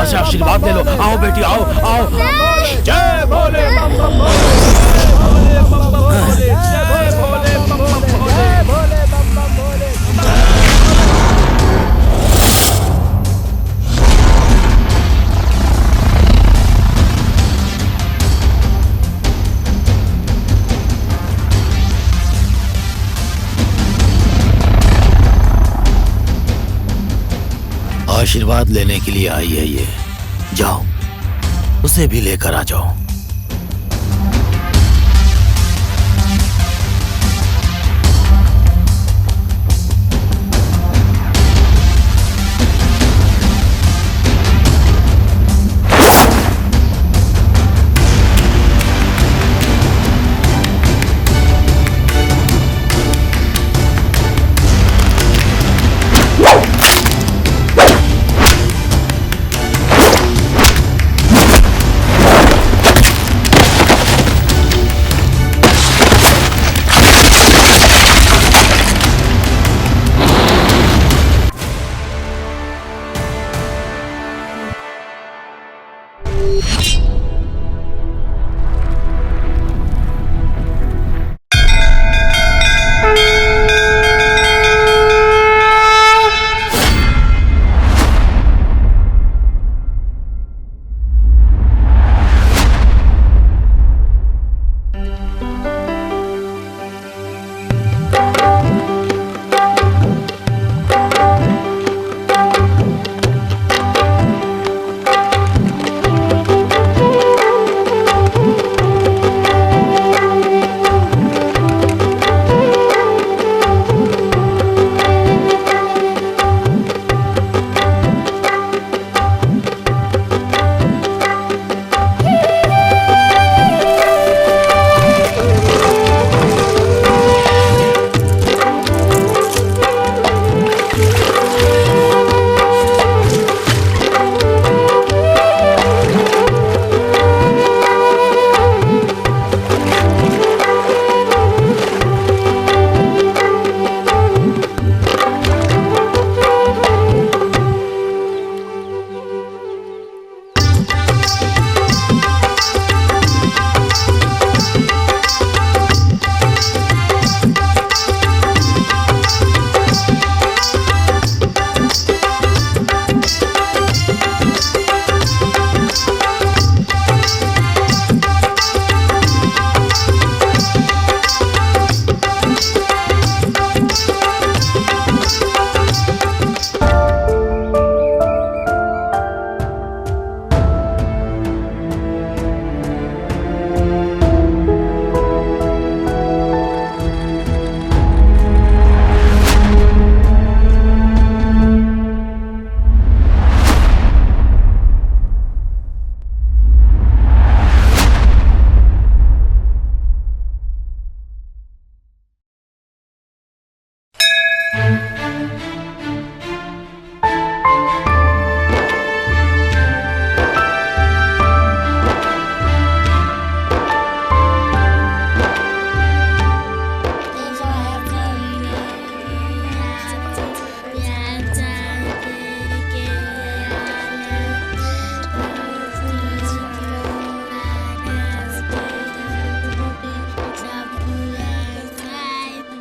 पापा से आशीर्वाद ले लो। आओ बेटी, आओ आओ। जय भोले बम बम भोले, जय भोले बम बम भोले, जय भोले बम बम भोले, जय भोले बम बम भोले। आशीर्वाद लेने के लिए आई है ये। जाओ, उसे भी लेकर आ जाओ।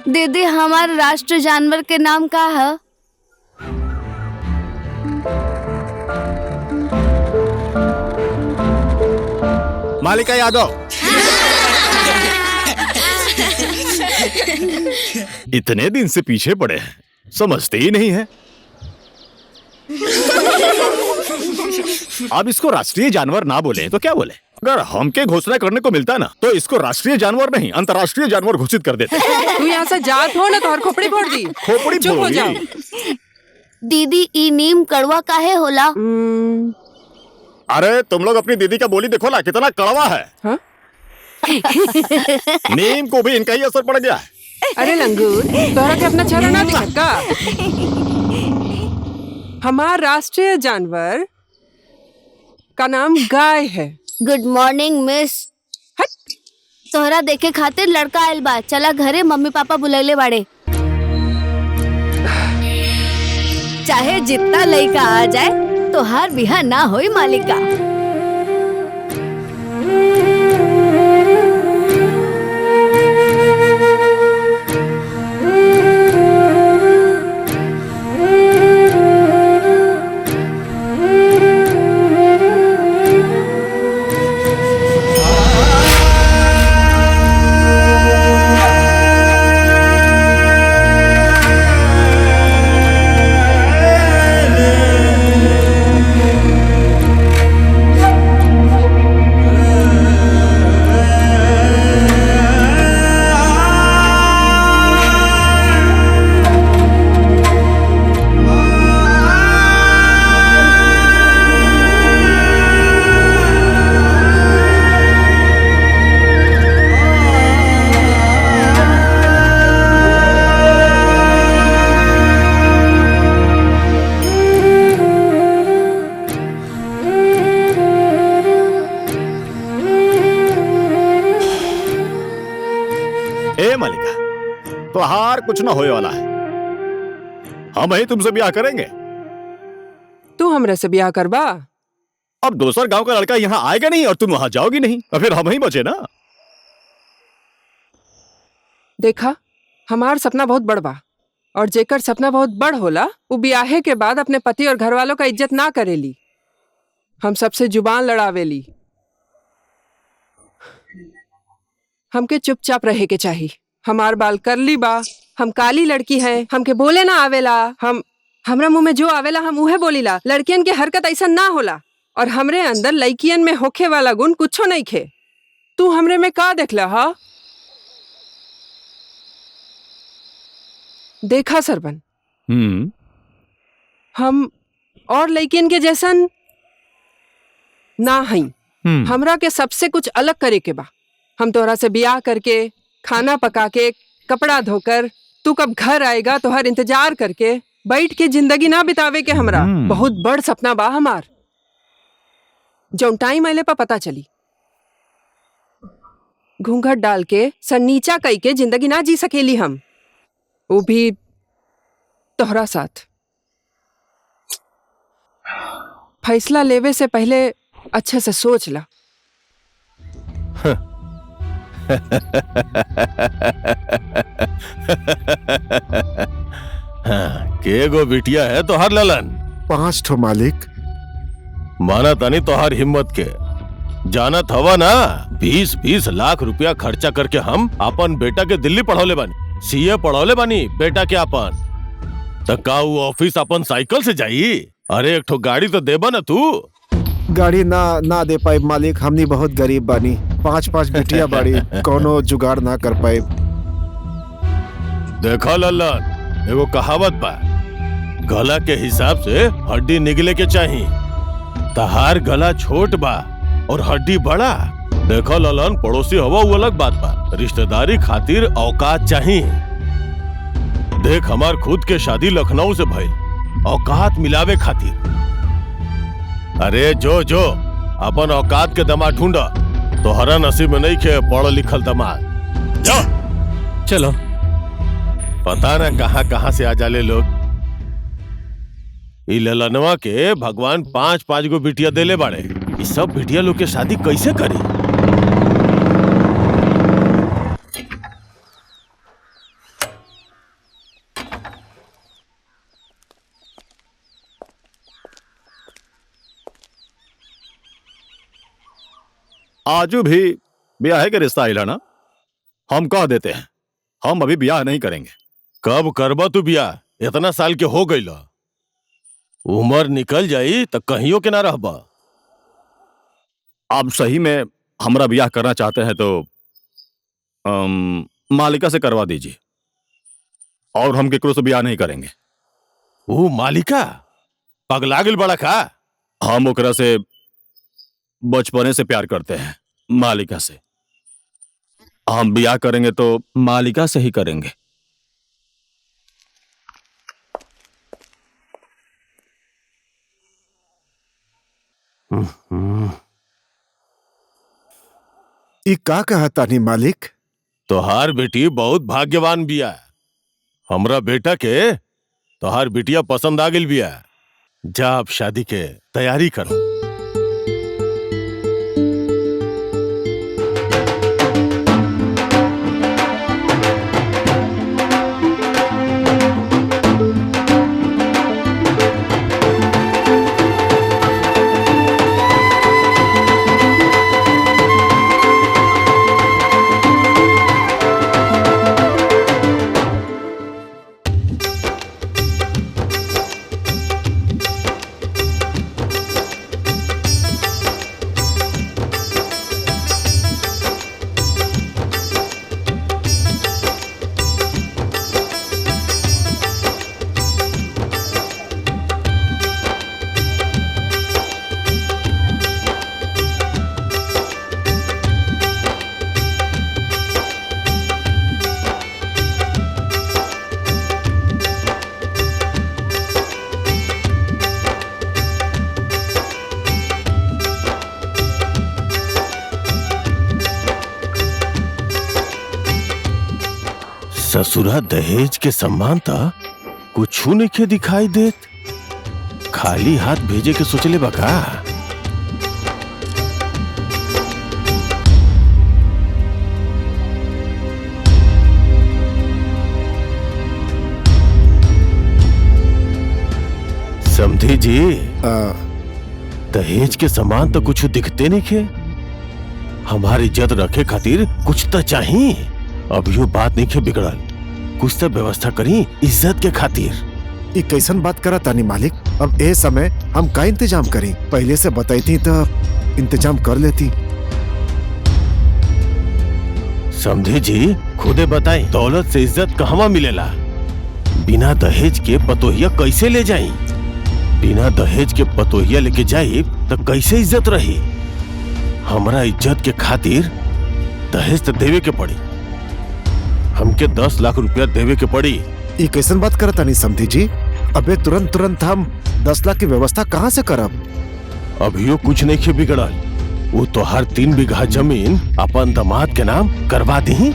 दीदी, हमारे राष्ट्रीय जानवर के नाम का है? मालिका यादव। इतने दिन से पीछे पड़े हैं, समझते ही नहीं है। अब इसको राष्ट्रीय जानवर ना बोले तो क्या बोले? अगर हमके घोषणा करने को मिलता ना तो इसको राष्ट्रीय जानवर नहीं अंतर्राष्ट्रीय जानवर घोषित कर देते। तू यहाँ से जात हो ना तो हर खोपड़ी फोड़ दी। खोपड़ी चुप हो जाओ। दीदी, ई नीम कड़वा काहे होला? अरे तुम लोग अपनी दीदी का बोली देखो ना, कितना कड़वा है। हाँ? नीम को भी इनका ही असर पड़ गया है। अरे लंगूर, तोहरा के अपना चेहरा ना दिखत का? हमारा राष्ट्रीय जानवर का नाम गाय है। Good morning miss. तोहरा देखे खातिर लड़का आयल बा, चला घरे, मम्मी पापा बुलैले बाड़े। चाहे जितना लड़का आ जाए तो तोहार बिहा ना होई मालिका। ए मालिका, तोहार कुछ ना होए वाला है। हम ही तुमसे ब्याह करेंगे। तू हमरे से ब्याह करबा? अब दूसर गांव का लड़का यहाँ आएगा नहीं और तुम वहां जाओगी नहीं, और फिर हम ही बचे ना। देखा, हमार सपना बहुत बड़ बा, और जेकर सपना बहुत बड़ होला वो ब्याहे के बाद अपने पति और घर वालों का इज्जत ना करेली, हम सबसे जुबान लड़ावेली। हमके चुपचाप रहे के चाहिए। हमार बाल करली बा, हम काली लड़की है, हमके बोले ना आवेला, हमरा मुंह में जो आवेला हम उहे बोलीला। लड़कियन के हरकत ऐसा ना होला, और हमरे अंदर लड़कियन में होखे वाला गुण कुछो नहीं खे। तू हमरे में का देखला हा? देखा सरबन, हम और लड़कियन के जैसन ना हई। हमरा के सबसे कुछ अलग करे के बा। हम तोहरा से ब्याह करके, खाना पका के, कपड़ा धोकर, तू कब घर आएगा तो हर इंतजार करके बैठ के जिंदगी ना बितावे के हमरा बहुत बड़ सपना बा हमार, जौन टाइम आइले पर पता चली। घूंघट डाल के सर नीचा कई के जिंदगी ना जी सकेली हम, वो भी तोहरा साथ। फैसला लेवे से पहले अच्छे से सोच ला। के गो बिटिया है तो हर ललन? 5 ठो मालिक। माना तानी तो हर हिम्मत के जानत हवा ना, 20-20 लाख रुपया खर्चा करके हम अपन बेटा के दिल्ली पढ़ौले बानी, सीए पढ़ौले बानी बेटा के अपन। तो का वो ऑफिस अपन साइकिल से जाई? अरे एक ठो गाड़ी तो देबा ना तू। गाड़ी ना दे पाए मालिक, हमनी बहुत गरीब बानी, 5-5 बिटिया बाड़ी, कोनो जुगाड़ ना कर पाए। देखा लल्लन, एगो कहावत बा, गला के हिसाब से हड्डी निकले के चाहिए। तहार गला छोट बा और हड्डी बड़ा। देखा लल्लन, पड़ोसी हवा वो अलग बात बा, रिश्तेदारी खातिर औकात चाहिए। देख हमार खुद के शादी लखनऊ से भइल, औकात मिलावे खातिर। अरे जो जो अपन औकात के दामाद ढूंढा, तोहरा नसीब में नहीं खे पढ़ लिखल दामाद। जाओ चलो। पता ना कहां कहां से आ जाले लोग। ई ललनवा के भगवान 5-5 गो बिटिया देले बाड़े, ई सब बिटिया लोग के शादी कैसे करी? आजू भी ब्याह के रिश्ता आइला ना, हम कह देते हैं हम अभी ब्याह नहीं करेंगे। कब करबा तू ब्याह? इतना साल के हो गई, उम्र निकल जाई तो कहियो के ना रहबा। आप सही में हमरा ब्याह करना चाहते हैं तो मालिका से करवा दीजिए, और हम केकरो से ब्याह नहीं करेंगे। वो मालिका पगला गेल बड़ा का? हम ओकरा से बचपने से प्यार करते हैं, मालिका से। हम ब्याह करेंगे तो मालिका से ही करेंगे। ई का कहता नहीं मालिक? तोहार बेटी बहुत भाग्यवान बिया। हमरा बेटा के तोहार बिटिया पसंद आ गेल बिया। जा अब शादी के तैयारी करो। ससुरा दहेज के सम्मान था कुछ नहीं दिखाई देत, खाली हाथ भेजे के सोचले बका। समझे जी, दहेज के सम्मान तो कुछ दिखते नहीं खे। हमारी इज्जत रखे खातिर कुछ तो चाहिए। अब यो बात नहीं खे बिगड़ल, कुछ तो व्यवस्था करी इज्जत के खातिर। ये कैसन बात करा तानी मालिक? अब ए समय हम का इंतजाम करी? पहले से बताई तो इंतजाम कर लेती। समझे जी, खुदे बताई दौलत से इज्जत कहवा मिलेला? बिना दहेज के पतोहिया कैसे ले जाई? बिना दहेज के पतोहिया लेके जाई तो कैसे इज्जत रही? हमरा इज्जत के खातिर दहेज तो देवे के पड़ी। हमके 10 लाख रुपया देवे के पड़ी। ये कैसन बात करता नहीं समझी जी? अबे तुरंत हम 10 लाख की व्यवस्था कहाँ से करब? अभियो कुछ नहीं खे बिगड़ल। वो तो हर 3 बीघा जमीन अपन दामाद के नाम करवा दी।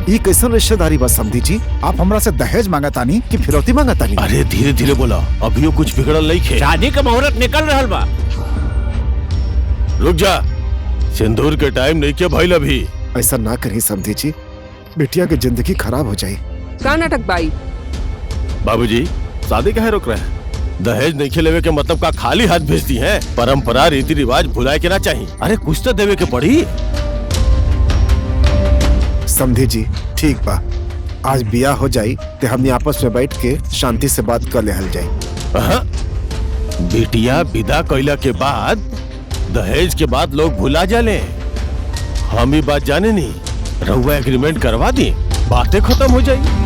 ये कैसन रिश्तेदारी बस समझी जी? आप हमरा से दहेज मांगतानी कि फिरौती मांगतानी? अरे धीरे धीरे बोला, अभियो कुछ बिगड़ल नहीं खे। शादी का मुहूर्त निकल रहल बा। रुक जा, सिंदूर के टाइम नहीं के भइल अभी। ऐसा ना करी समझी जी, बिटिया की जिंदगी खराब हो जाए। का नाटक बाई? बाबूजी, शादी काहे रोक रहे हैं? दहेज नहीं लेवे के मतलब का खाली हाथ भेजती है? परंपरा रीति रिवाज भुलाए के ना चाहिए। अरे कुछ तो देवे के पड़ी। समझी जी, ठीक बा, आज बिया हो जाई ते हमने आपस में बैठ के शांति से बात कर लेहल जाई। बेटिया विदा कैला के बाद दहेज के बाद लोग भुला जाले। हम ही बात जाने नहीं, रहुआ एग्रीमेंट करवा दी, बातें खत्म हो जाएगी।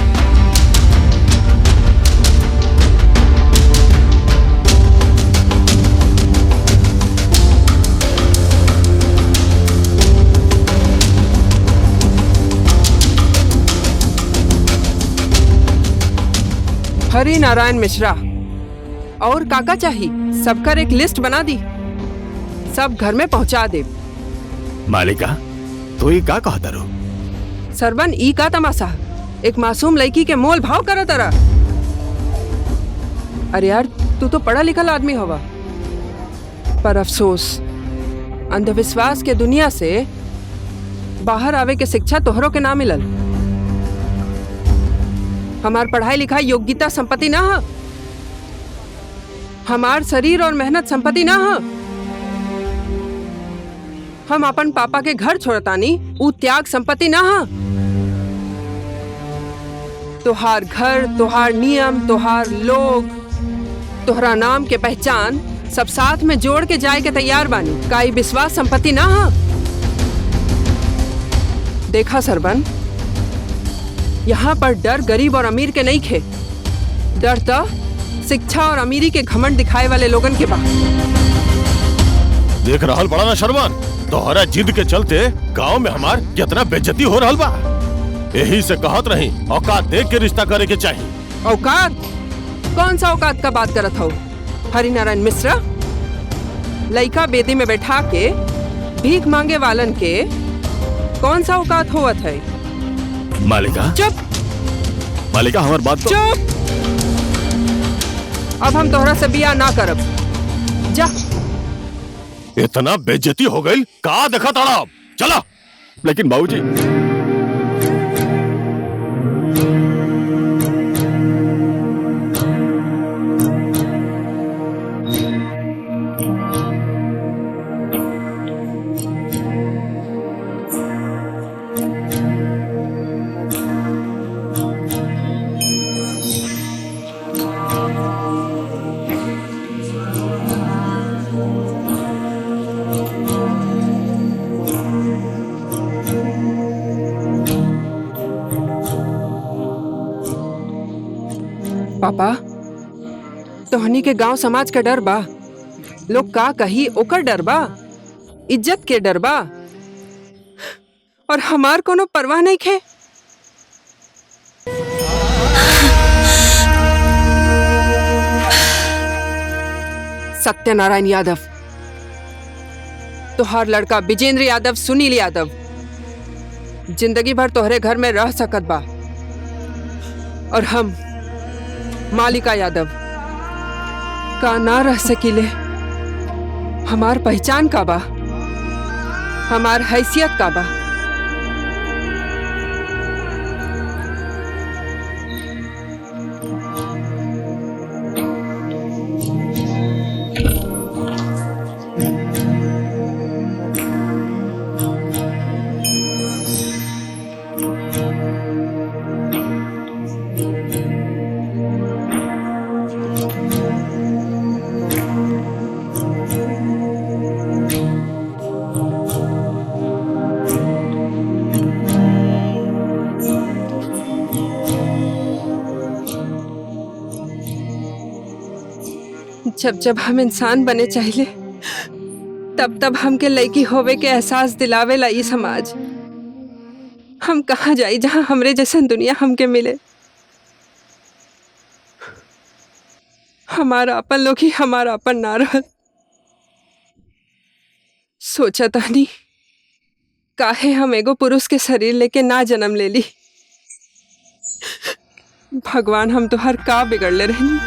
हरि नारायण मिश्रा और काका चाहिए, सबकर एक लिस्ट बना दी, सब घर में पहुंचा दे। मालिका, तो ये का कहता रो? सरवन ई का तमाशा? एक मासूम लड़की के मोल भाव करा तारा? अरे यार, तू तो पढ़ा लिखल आदमी होगा, पर अफसोस अंधविश्वास के दुनिया से बाहर आवे के शिक्षा तोहरों के ना मिलल। हमार पढ़ाई लिखाई योग्यता संपत्ति ना है, हमार शरीर और मेहनत संपत्ति ना है। हम अपन पापा के घर छोड़तानी, ऊ त्याग संपत्ति ना है। तोहार घर, तोहार नियम, तोहार लोग, तोहरा नाम के पहचान सब साथ में जोड़ के जाए के तैयार बानी। का ई विश्वास संपत्ति ना है? देखा सरबन, यहाँ पर डर गरीब और अमीर के नहीं खे, डर तो शिक्षा और अमीरी के घमंड दिखाए वाले लोगन के बा। देख रहल बड़ा ना शर्मान, तोहरा जिद के चलते गांव में हमार कितना बेइज्जती हो रहल बा। यही से कहत रही, औकात देख के रिश्ता करे के चाहिए। औकात? कौन सा औकात का बात करत हो हरि नारायण मिश्रा? लइका बेदी में बैठा के भीख मांगे वालन के कौन सा औकात होवत है? मालिका, चुप! मालिका, हमारी बात तो... चुप! अब हम तोहरा से बिया ना करब। जा। इतना बेइज्जती हो गई, कहा देखा ताड़ा। चला। लेकिन बाबूजी, पापा, तोहनी के गांव समाज का डर बा, लोग का कही ओकर डर बा, इज्जत के डर बा, और हमार कोनो परवाह नहीं खे। सत्यनारायण यादव, तोहार लड़का विजेंद्र यादव, सुनील यादव जिंदगी भर तोहरे घर में रह सकत बा, और हम मालिका यादव का ना रह सकीले। हमार पहचान का बा, हमार हैसियत का बा। जब जब हम इंसान बने चाहिए, तब तब हमके लड़की होवे के एहसास दिलावेला ई समाज। हम कहाँ जाई जहाँ हमरे जैसन दुनिया हमके मिले। हमारा अपन लोग ही हमारा अपन ना रहल। सोचा तानी काहे हम एगो पुरुष के शरीर लेके ना जन्म ले ली। भगवान, हम तो हर का बिगड़ले रहनी।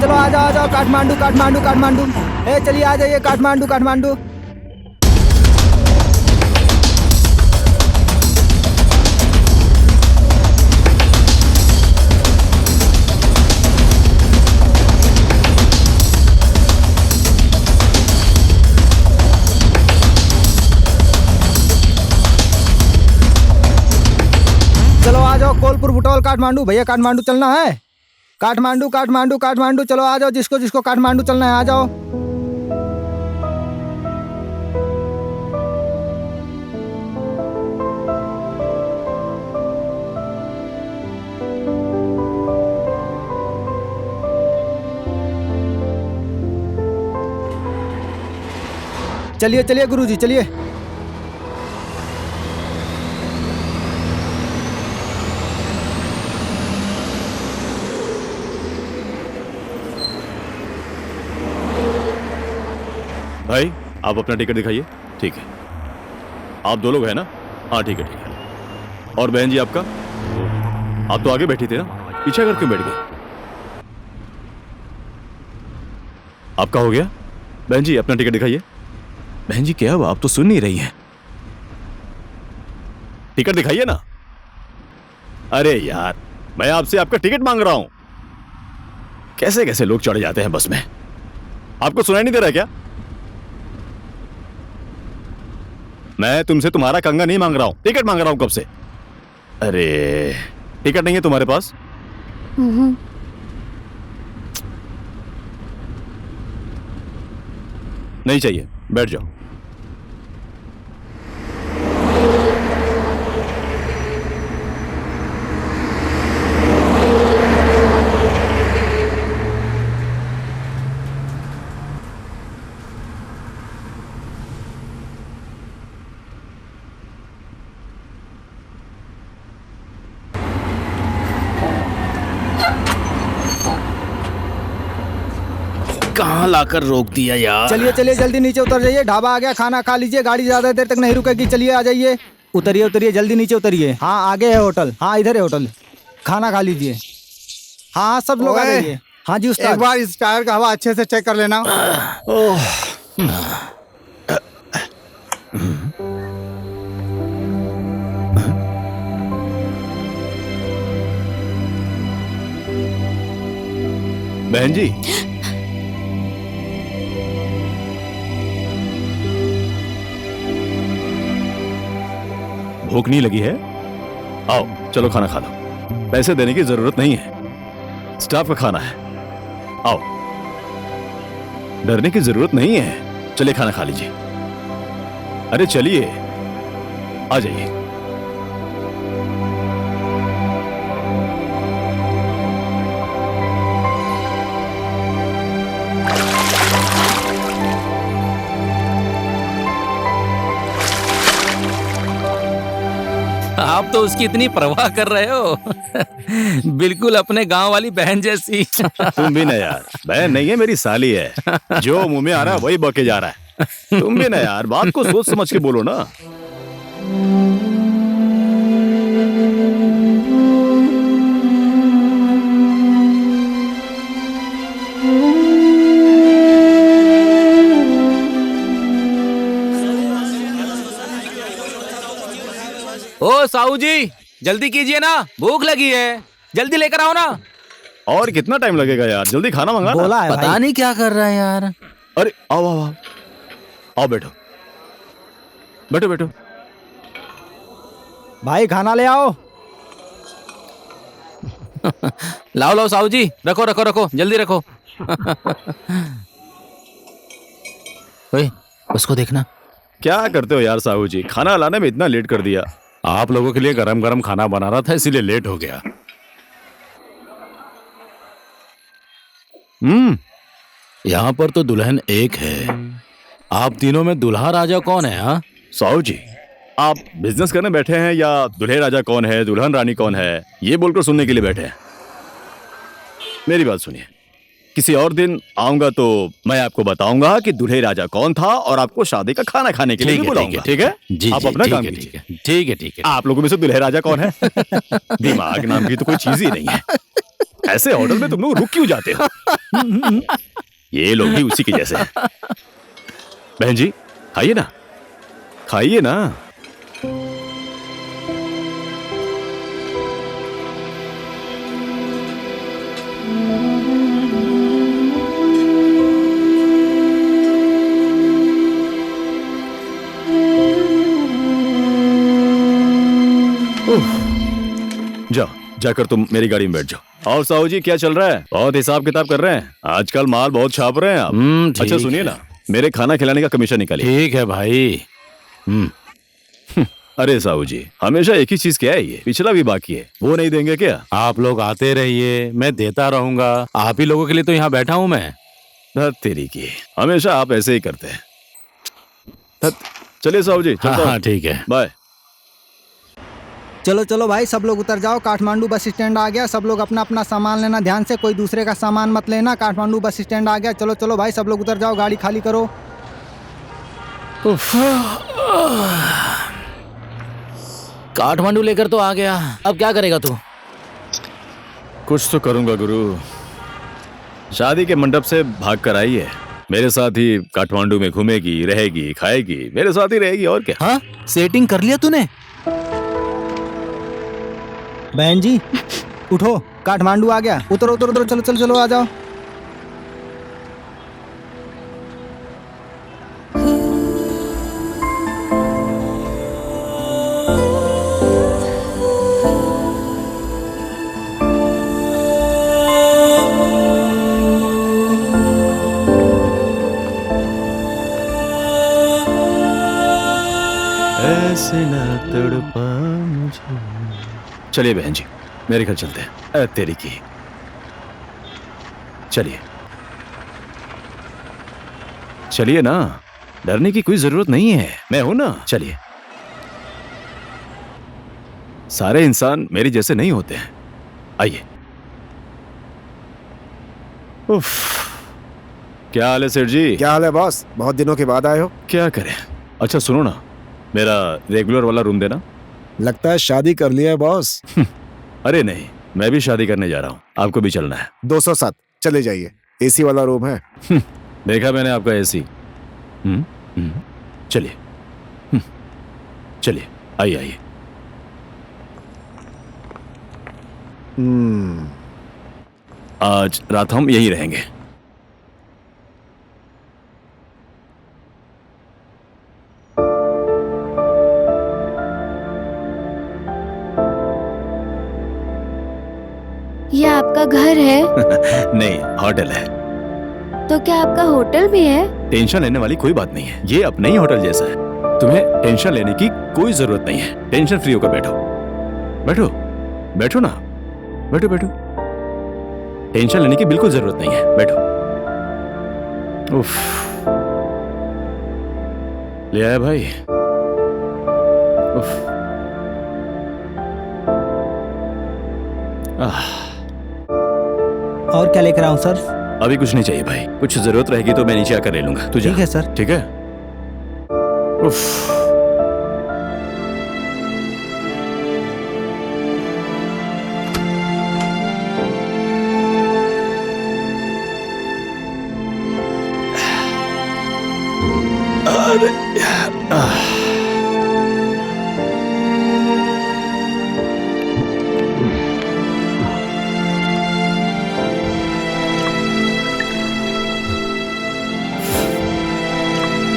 चलो आ जाओ काठमांडू काठमांडू काठमांडू। चलिए आ जाइए काठमांडू काठमांडू। चलो आ जाओ कोलपुर बुटौल काठमांडू। भैया काठमांडू चलना है। काठमांडू काठमांडू काठमांडू चलो आ जाओ, जिसको जिसको काठमांडू चलना है आ जाओ। चलिए चलिए गुरुजी चलिए। भाई, आप अपना टिकट दिखाइए। ठीक है, आप दो लोग हैं ना? हाँ ठीक है ठीक है। और बहन जी आपका? आप तो आगे बैठी थे ना, पीछे कर क्यों बैठ गए? आपका हो गया? बहन जी अपना टिकट दिखाइए। बहन जी क्या हुआ, आप तो सुन नहीं रही हैं। टिकट दिखाइए ना। अरे यार, मैं आपसे आपका टिकट मांग रहा हूं। कैसे कैसे लोग चढ़ जाते हैं बस में। आपको सुनाई नहीं दे रहा क्या? मैं तुमसे तुम्हारा कंगा नहीं मांग रहा हूं, टिकट मांग रहा हूं कब से। अरे टिकट नहीं है तुम्हारे पास? नहीं चाहिए, बैठ जाओ। कहाँ लाकर रोक दिया यार। चलिए चलिए जल्दी नीचे उतर जाइए, ढाबा आ गया, खाना खा लीजिए, गाड़ी ज्यादा देर तक नहीं रुकेगी। चलिए आ जाइए, उतरिए उतरिए जल्दी नीचे उतरिए। हाँ आगे है होटल, हाँ इधर है होटल, खाना खा लीजिए। हाँ सब लोग आ जाइए। हाँ जी उस्ताद। एक बार इस टायर का हवा अच्छे से चेक कर लेना। बहन जी, भूख नहीं लगी है? आओ चलो खाना खा लो। पैसे देने की जरूरत नहीं है, स्टाफ का खाना है। आओ, डरने की जरूरत नहीं है, चलिए खाना खा लीजिए। अरे चलिए, आ जाइए। आप तो उसकी इतनी परवाह कर रहे हो। बिल्कुल अपने गांव वाली बहन जैसी। तुम भी ना यार, बहन नहीं है मेरी साली है। जो मुंह में आ रहा है वही बके जा रहा है। तुम भी ना यार, बात को सोच समझ के बोलो ना। ओ साहू जी, जल्दी कीजिए ना, भूख लगी है, जल्दी लेकर आओ ना। और कितना टाइम लगेगा यार, जल्दी खाना मंगा ना। बोला है पता भाई। नहीं क्या कर रहा है यार। अरे आओ आओ आओ, आओ बैठो बैठो बैठो। भाई खाना ले आओ। लाओ लाओ साहू जी, रखो रखो रखो, जल्दी रखो। ओए, उसको देखना। क्या करते हो यार साहू जी, खाना लाने में इतना लेट कर दिया। आप लोगों के लिए गरम गरम खाना बना रहा था, इसीलिए लेट हो गया। यहाँ पर तो दुल्हन एक है, आप तीनों में दुल्हा राजा कौन है? हाँ साहू जी, आप बिजनेस करने बैठे हैं या दुल्हे राजा कौन है, दुल्हन रानी कौन है, ये बोलकर सुनने के लिए बैठे हैं? मेरी बात सुनिए, किसी और दिन आऊंगा तो मैं आपको बताऊंगा कि दुल्हे राजा कौन था और आपको शादी का खाना खाने के लिए भी बुलाऊंगा। ठीक है? जी, आप जी, अपना ठीक काम है, कीजिए। ठीक है ठीक है। आप लोगों में से दुल्हे राजा कौन है? दिमाग नाम की तो कोई चीज ही नहीं है। ऐसे होटल में तुम लोग रुक क्यों जाते हो? ये लोग भी उसी के जैसे हैं। बहन जी खाइए ना, खाइए ना। जाओ, जाकर तुम मेरी गाड़ी में बैठ जाओ। और साहू जी क्या चल रहा है? बहुत हिसाब किताब कर रहे हैं आजकल, माल बहुत छाप रहे हैं आप। ठीक अच्छा सुनिए ना, मेरे खाना खिलाने का कमीशन निकालिए। ठीक है भाई। अरे साहू जी, हमेशा एक ही चीज क्या है, ये पिछला भी बाकी है, वो नहीं देंगे क्या? आप लोग आते रहिए, मैं देता रहूंगा। आप ही लोगों के लिए तो यहाँ बैठा हूँ मैं। धत तेरी की, हमेशा आप ऐसे ही करते हैं। धत, चलिए साहू जी, चलता हाँ हूँ। ठीक है। बाय। चलो चलो भाई सब लोग उतर जाओ, काठमांडू बस स्टैंड आ गया। सब लोग अपना अपना सामान लेना ध्यान से, कोई दूसरे का सामान मत लेना। काठमांडू बस स्टैंड आ गया। चलो चलो भाई सब लोग उतर जाओ, गाड़ी खाली करो। काठमांडू लेकर तो आ गया, अब क्या करेगा तू? कुछ तो करूंगा गुरु। शादी के मंडप से भाग कर आई है, मेरे साथ ही काठमांडू में घूमेगी, रहेगी, खाएगी, मेरे साथ ही रहेगी, और क्या। हाँ सेटिंग कर लिया तूने? बहन जी उठो, काठमांडू आ गया। उतरो उतरो उतरो, चलो चलो चलो आ जाओ। ऐसे न तड़पा मुझे। चलिए बहन जी, मेरे घर चलते हैं। तेरी की, चलिए चलिए ना, डरने की कोई जरूरत नहीं है, मैं हूं ना। चलिए, सारे इंसान मेरे जैसे नहीं होते हैं। आइए। उफ, क्या हाल है सेठ जी? क्या हाल है बॉस? बहुत दिनों के बाद आए हो। क्या करें। अच्छा सुनो ना, मेरा रेगुलर वाला रूम देना। लगता है शादी कर लिया है बॉस। अरे नहीं, मैं भी शादी करने जा रहा हूँ, आपको भी चलना है। 207 चले जाइए, एसी वाला रूम है। देखा मैंने आपका एसी। चलिए चलिए, आइए आइए। आज रात हम यहीं रहेंगे। ये आपका घर है? नहीं, होटल है। तो क्या आपका होटल भी है? टेंशन लेने वाली कोई बात नहीं है, ये अपने ही होटल जैसा है। तुम्हें टेंशन लेने की कोई जरूरत नहीं है। टेंशन फ्री होकर बैठो। बैठो बैठो ना, बैठो बैठो। टेंशन लेने की बिल्कुल जरूरत नहीं है, बैठो। उफ, ले आया भाई। उफ, और क्या लेकर आऊं सर? अभी कुछ नहीं चाहिए भाई, कुछ जरूरत रहेगी तो मैं नीचे आकर ले लूंगा। तू जा। ठीक है सर। ठीक है। उफ,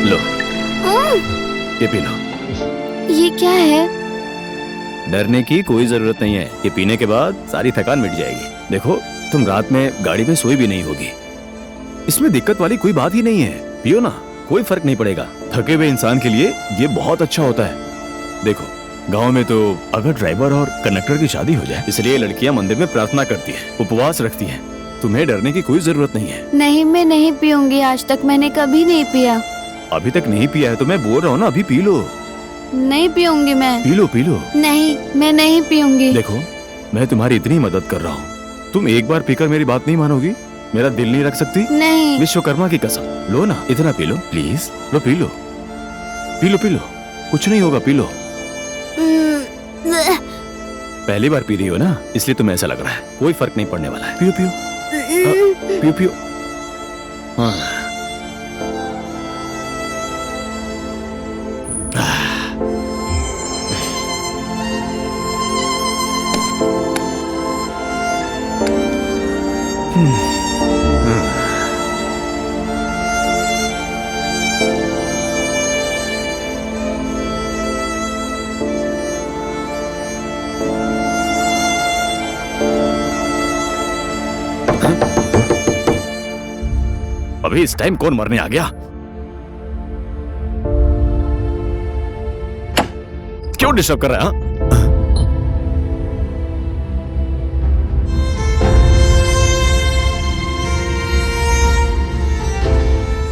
लो, ये पी लो। ये क्या है? डरने की कोई जरूरत नहीं है, ये पीने के बाद सारी थकान मिट जाएगी। देखो, तुम रात में गाड़ी में सोई भी नहीं होगी, इसमें दिक्कत वाली कोई बात ही नहीं है। पियो ना, कोई फर्क नहीं पड़ेगा। थके हुए इंसान के लिए ये बहुत अच्छा होता है। देखो, गांव में तो अगर ड्राइवर और कंडक्टर की शादी हो जाए, इसलिए लड़कियां मंदिर में प्रार्थना करती हैं, उपवास रखती हैं। तुम्हें डरने की कोई जरूरत नहीं है। नहीं, मैं नहीं पीऊंगी। आज तक मैंने कभी नहीं पिया। अभी तक नहीं पिया है तो मैं बोल रहा हूँ ना, अभी पी लो। नहीं पीऊंगी मैं। पी लो, पी लो। नहीं, मैं नहीं पीऊंगी। देखो, मैं तुम्हारी इतनी मदद कर रहा हूँ, तुम एक बार पीकर मेरी बात नहीं मानोगी? मेरा दिल नहीं रख सकती? नहीं। विश्वकर्मा की कसम, लो ना, इतना पी लो प्लीज। लो, पी लो, पी लो, पी लो, कुछ नहीं होगा, पी लो। पहली बार पी रही हो ना, इसलिए तुम्हें ऐसा लग रहा है, कोई फर्क नहीं पड़ने वाला है। पियो पियो, पियो पियो। हाँ, अभी इस टाइम कौन मरने आ गया? क्यों डिस्टर्ब कर रहा है?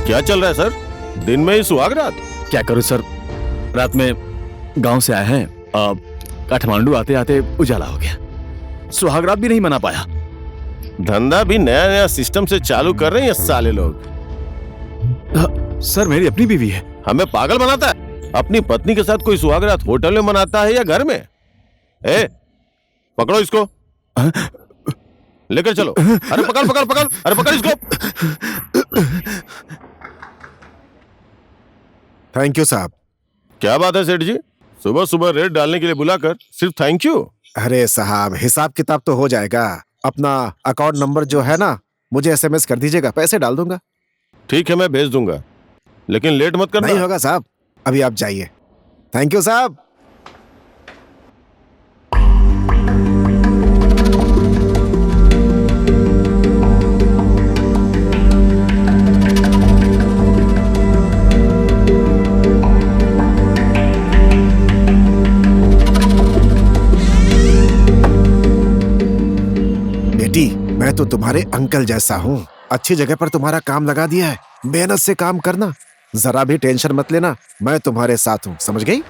क्या चल रहा है सर? दिन में ही सुहाग रात? क्या करूं सर, रात में गांव से आए हैं, काठमांडू आते आते उजाला हो गया, सुहाग रात भी नहीं मना पाया। धंधा भी नया नया सिस्टम से चालू कर रहे हैं ये साले लोग। सर, मेरी अपनी बीवी है। हमें पागल बनाता है। अपनी पत्नी के साथ कोई सुहाग रात होटल में मनाता है या घर में? ए, पकड़ो इसको, लेकर चलो। अरे पकड़ पकड़ पकड़, अरे पकड़ इसको। थैंक यू साहब। क्या बात है सेठ जी, सुबह सुबह रेट डालने के लिए बुलाकर सिर्फ थैंक यू? अरे साहब, हिसाब किताब तो हो जाएगा। अपना अकाउंट नंबर जो है ना, मुझे SMS कर दीजिएगा, पैसे डाल दूंगा। ठीक है, मैं भेज दूंगा, लेकिन लेट मत करना। नहीं होगा साहब, अभी आप जाइए। थैंक यू साहब। बेटी, मैं तो तुम्हारे अंकल जैसा हूँ। अच्छी जगह पर तुम्हारा काम लगा दिया है, मेहनत से काम करना, जरा भी टेंशन मत लेना, मैं तुम्हारे साथ हूँ, समझ गई?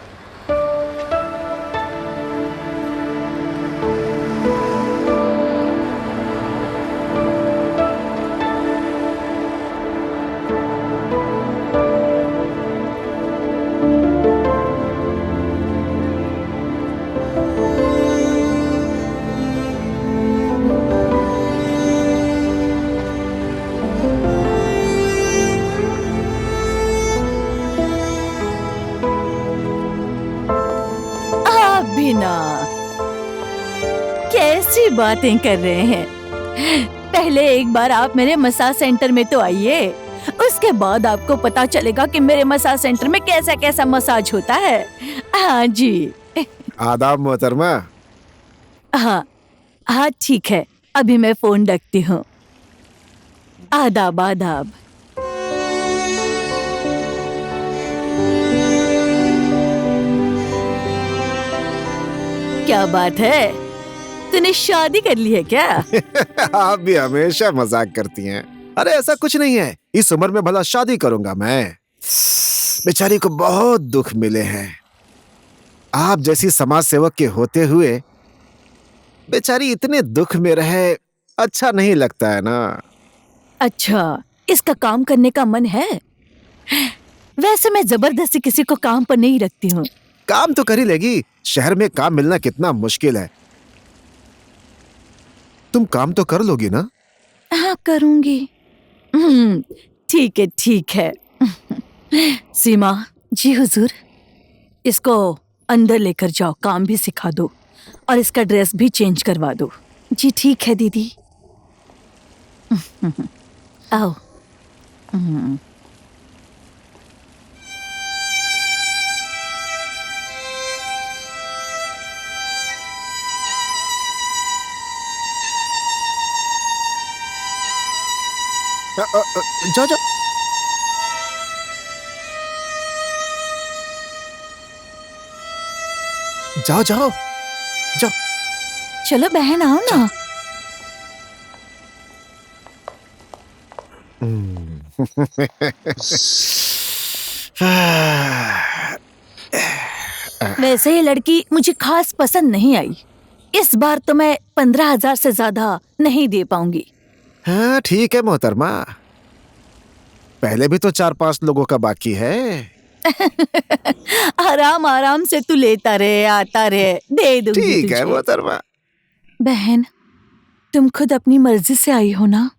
ना, कैसी बातें कर रहे हैं। पहले एक बार आप मेरे मसाज सेंटर में तो आइए, उसके बाद आपको पता चलेगा कि मेरे मसाज सेंटर में कैसा कैसा मसाज होता है। हाँ जी। आदाब मोहतरमा। हाँ हाँ ठीक है, अभी मैं फोन रखती हूँ। आदाब आदाब। क्या बात है, तूने शादी कर ली है क्या? आप भी हमेशा मजाक करती हैं। अरे ऐसा कुछ नहीं है, इस उम्र में भला शादी करूंगा मैं? बेचारी को बहुत दुख मिले हैं। आप जैसी समाज सेवक के होते हुए बेचारी इतने दुख में रहे, अच्छा नहीं लगता है ना। अच्छा, इसका काम करने का मन है? वैसे मैं जबरदस्ती किसी को काम पर नहीं रखती हूँ। काम तो कर ही लेगी, शहर में काम मिलना कितना मुश्किल है। तुम काम तो कर लोगी ना? हाँ करूंगी। ठीक है। सीमा जी हुजूर, इसको अंदर लेकर जाओ, काम भी सिखा दो और इसका ड्रेस भी चेंज करवा दो। जी ठीक है दीदी। आओ। जाओ जाओ। जाओ जाओ जाओ। चलो बहन आओ ना। वैसे ये लड़की मुझे खास पसंद नहीं आई। इस बार तो मैं 15,000 से ज्यादा नहीं दे पाऊंगी। हाँ ठीक है मोहतरमा, पहले भी तो 4-5 लोगों का बाकी है। आराम आराम से तू लेता रहे, आता रहे, दे दूंगी ठीक है तुझे। मोहतरमा। बहन, तुम खुद अपनी मर्जी से आई हो ना?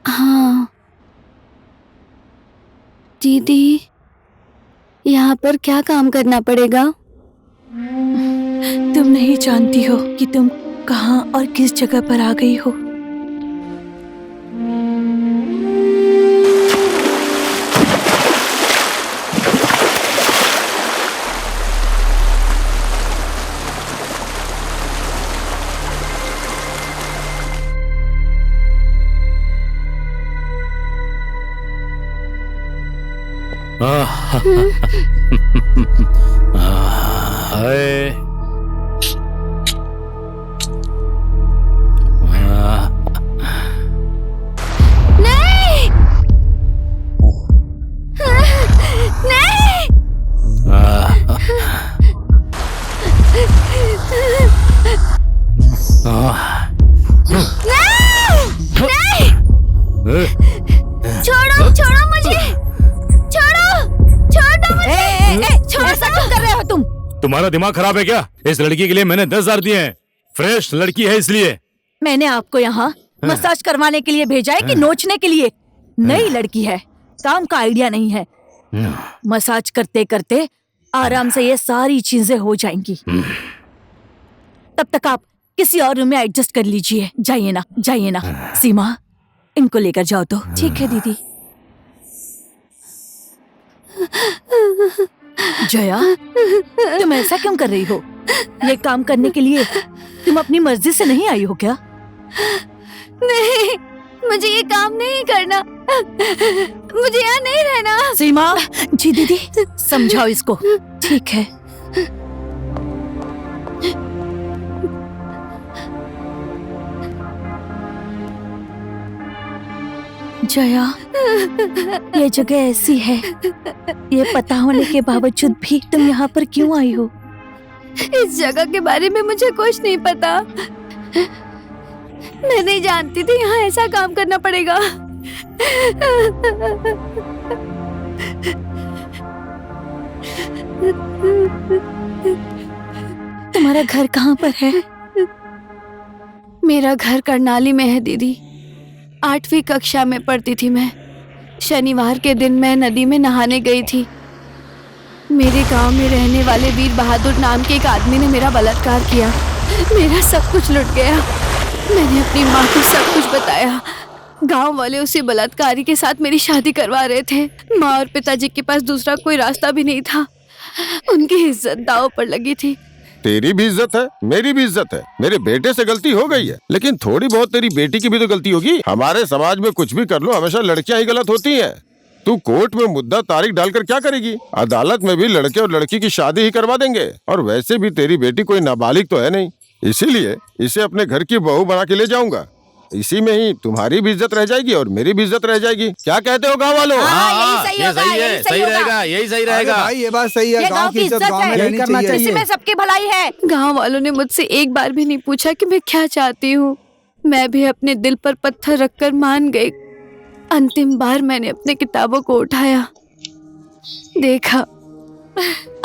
हाँ दीदी, यहाँ पर क्या काम करना पड़ेगा? तुम नहीं जानती हो कि तुम कहाँ और किस जगह पर आ गई हो। हाय। नहीं नहीं। छोड़ो छोड़ो मुझे, छोड़ो छोड़ दो मुझे। छोड़, ऐसा क्यों कर रहे हो तुम? तुम्हारा दिमाग खराब है क्या? इस लड़की के लिए मैंने 10,000 दिए हैं, फ्रेश लड़की है इसलिए। मैंने आपको यहाँ मसाज करवाने के लिए भेजा है कि नोचने के लिए? नई लड़की है, काम का आइडिया नहीं है। मसाज करते करते आराम से ये सारी चीजें हो जाएंगी। तब तक आप किसी और रूम में एडजस्ट कर लीजिए। जाइए ना, जाइए ना। सीमा, इनको लेकर जाओ तो। ठीक है दीदी। जया, तुम ऐसा क्यों कर रही हो? ये काम करने के लिए तुम अपनी मर्जी से नहीं आई हो क्या? नहीं, मुझे ये काम नहीं करना, मुझे यहाँ नहीं रहना। सीमा जी दीदी, समझाओ इसको। ठीक है। जया, ये जगह ऐसी है, ये पता होने के बावजूद भी तुम यहाँ पर क्यों आई हो? इस जगह के बारे में मुझे कुछ नहीं पता। मैं नहीं जानती थी यहाँ ऐसा काम करना पड़ेगा। तुम्हारा घर कहाँ पर है? मेरा घर करनाली में है दीदी। 8वीं कक्षा में पढ़ती थी मैं। शनिवार के दिन मैं नदी में नहाने गई थी। मेरे गांव में रहने वाले वीर बहादुर नाम के एक आदमी ने मेरा बलात्कार किया। मेरा सब कुछ लुट गया। मैंने अपनी माँ को सब कुछ बताया। गांव वाले उसी बलात्कारी के साथ मेरी शादी करवा रहे थे। माँ और पिताजी के पास दूसरा कोई रास्ता भी नहीं था। उनकी इज्जत दांव पर लगी थी। तेरी भी इज्जत है, मेरी भी इज्जत है। मेरे बेटे से गलती हो गई है, लेकिन थोड़ी बहुत तेरी बेटी की भी तो गलती होगी। हमारे समाज में कुछ भी कर लो, हमेशा लड़कियां ही गलत होती हैं। तू कोर्ट में मुद्दा तारीख डालकर क्या करेगी? अदालत में भी लड़के और लड़की की शादी ही करवा देंगे। और वैसे भी तेरी बेटी कोई नाबालिग तो है नहीं, इसीलिए इसे अपने घर की बहू बना के ले जाऊंगा। इसी में ही तुम्हारी भी इज्जत रह जाएगी और मेरी भी इज्जत रह जाएगी। क्या कहते हो गाँव वालों? ये सही है, सही रहेगा, यही सही रहेगा। भाई ये बात सही है, गांव की इज्जत गांव में रहनी चाहिए। इसी में सबकी भलाई है। गांव वालों ने मुझसे एक बार भी नहीं पूछा कि मैं क्या चाहती हूँ। मैं भी अपने दिल पर पत्थर रखकर मान गई। अंतिम बार मैंने अपने किताबों को उठाया, देखा,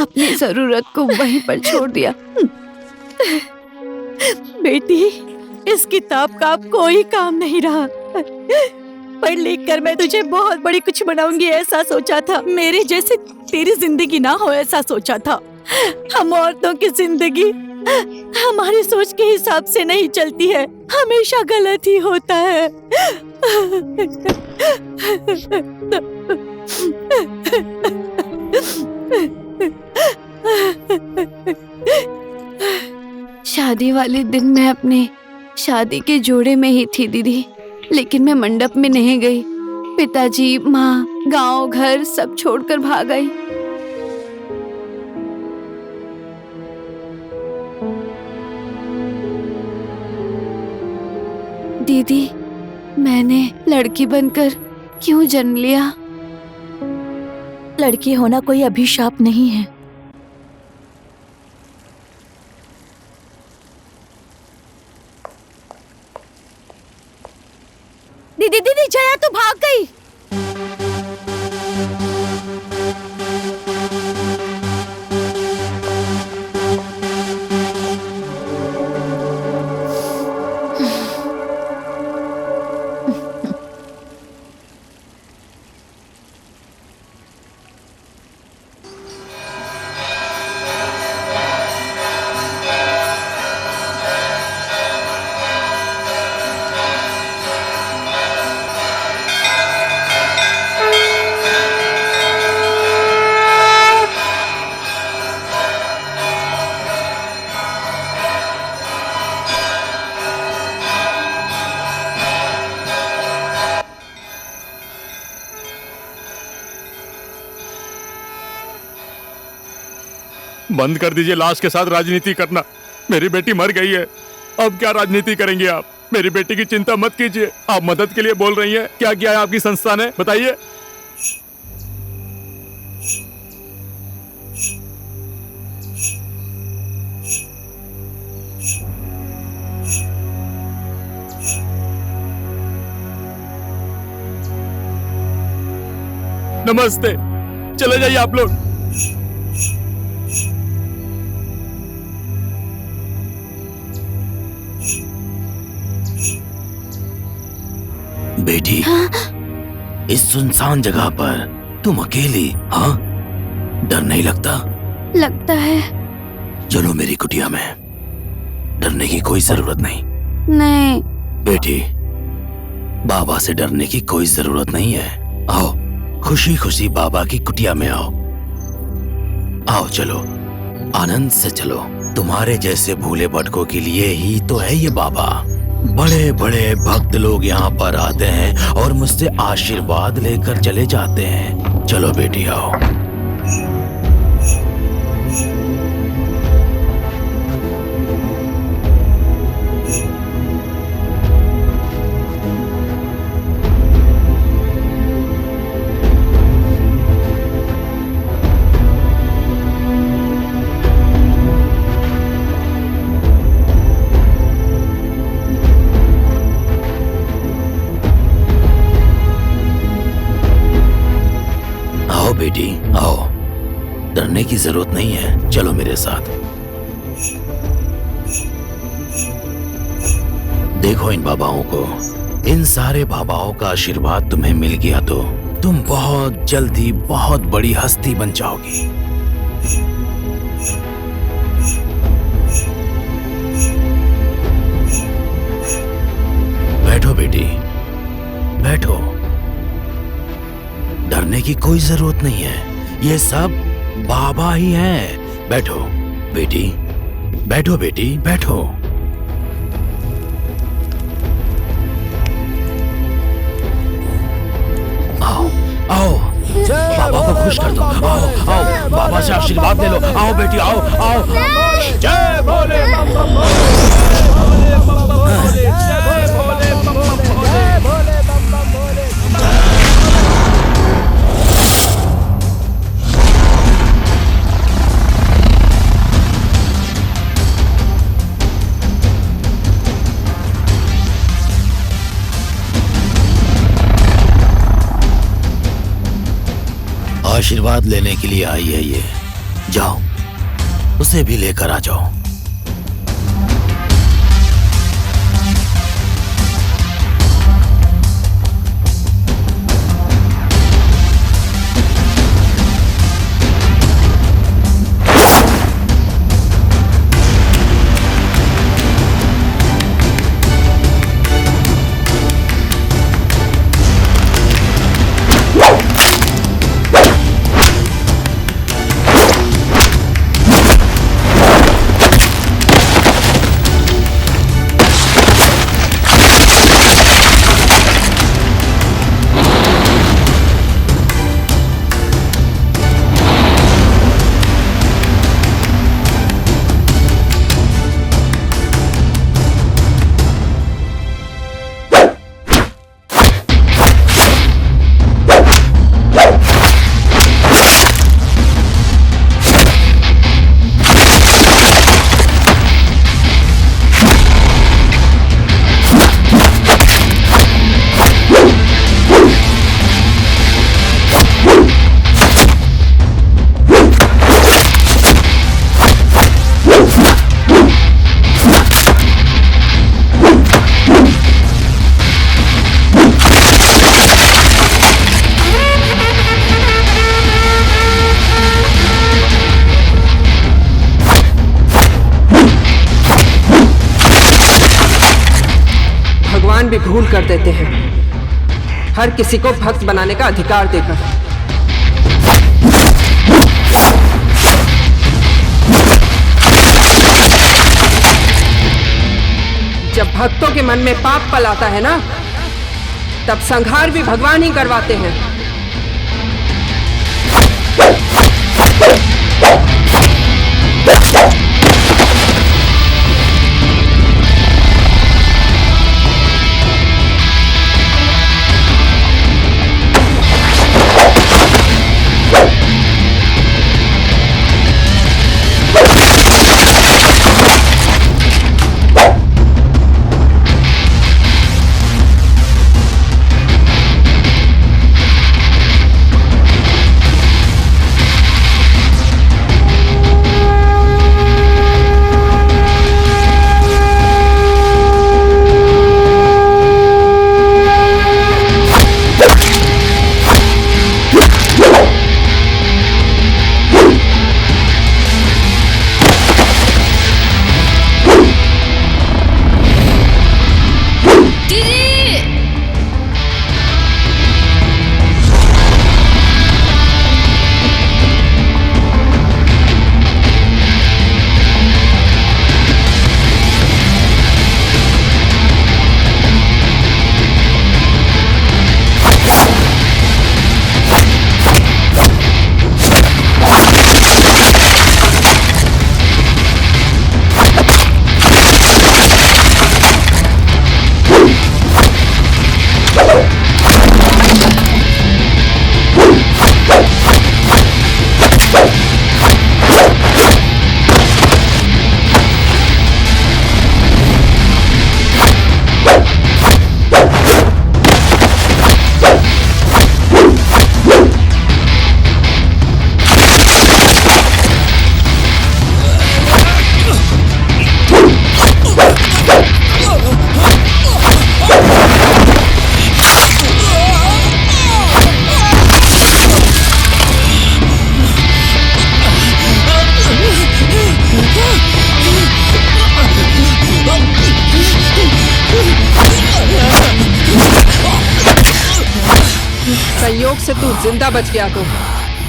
अपनी जरूरत को वहीं पर छोड़ दिया। बेटी, इस किताब का अब कोई काम नहीं रहा। पढ़ लिख कर मैं तुझे बहुत बड़ी कुछ बनाऊंगी ऐसा सोचा था। मेरी जैसे तेरी जिंदगी ना हो ऐसा सोचा था। हम औरतों की जिंदगी हमारी सोच के हिसाब से नहीं चलती है, हमेशा गलत ही होता है। शादी वाले दिन मैं अपने शादी के जोड़े में ही थी दीदी, लेकिन मैं मंडप में नहीं गई। पिताजी, माँ, गांव, घर सब छोड़कर भाग गई। दीदी, मैंने लड़की बनकर क्यों जन्म लिया? लड़की होना कोई अभिशाप नहीं है। दीदी दीदी, जया तो भाग गई। बंद कर दीजिए लाश के साथ राजनीति करना। मेरी बेटी मर गई है, अब क्या राजनीति करेंगे आप? मेरी बेटी की चिंता मत कीजिए। आप मदद के लिए बोल रही हैं, क्या किया है आपकी संस्था ने, बताइए। नमस्ते, चले जाइए आप लोग। बेटी, इस सुनसान जगह पर तुम अकेली? हाँ, डर नहीं लगता? लगता है। चलो मेरी कुटिया में, डरने की कोई जरूरत नहीं। नहीं बेटी, बाबा से डरने की कोई जरूरत नहीं है। आओ, खुशी खुशी बाबा की कुटिया में आओ। आओ, चलो, आनंद से चलो। तुम्हारे जैसे भूले भटकों के लिए ही तो है ये बाबा। बड़े बड़े भक्त लोग यहाँ पर आते हैं और मुझसे आशीर्वाद लेकर चले जाते हैं। चलो बेटी, आओ। बेटी, आओ, डरने की जरूरत नहीं है। चलो मेरे साथ। देखो इन बाबाओं को, इन सारे बाबाओं का आशीर्वाद तुम्हें मिल गया तो तुम बहुत जल्दी बहुत बड़ी हस्ती बन जाओगी। बैठो बेटी, बैठो। डरने की कोई जरूरत नहीं है, ये सब बाबा ही हैं। बैठो बेटी, बैठो बेटी, बैठो। आओ आओ, बाबा को खुश कर दो। आओ आओ, बाबा से आशीर्वाद ले लो। आओ बेटी, आओ आओ। जय भोले बम बम भोले, जय भोले बम बम भोले, जय भोले बम बम भोले, जय भोले बम बम भोले। आशीर्वाद लेने के लिए आई है ये। जाओ, उसे भी लेकर आ जाओ। भी भूल कर देते हैं, हर किसी को भक्त बनाने का अधिकार देकर। जब भक्तों के मन में पाप पल आता है ना, तब संहार भी भगवान ही करवाते हैं। तू जिंदा बच गया तो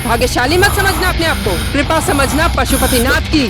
भाग्यशाली मत समझना अपने आप को, कृपा समझना पशुपतिनाथ की।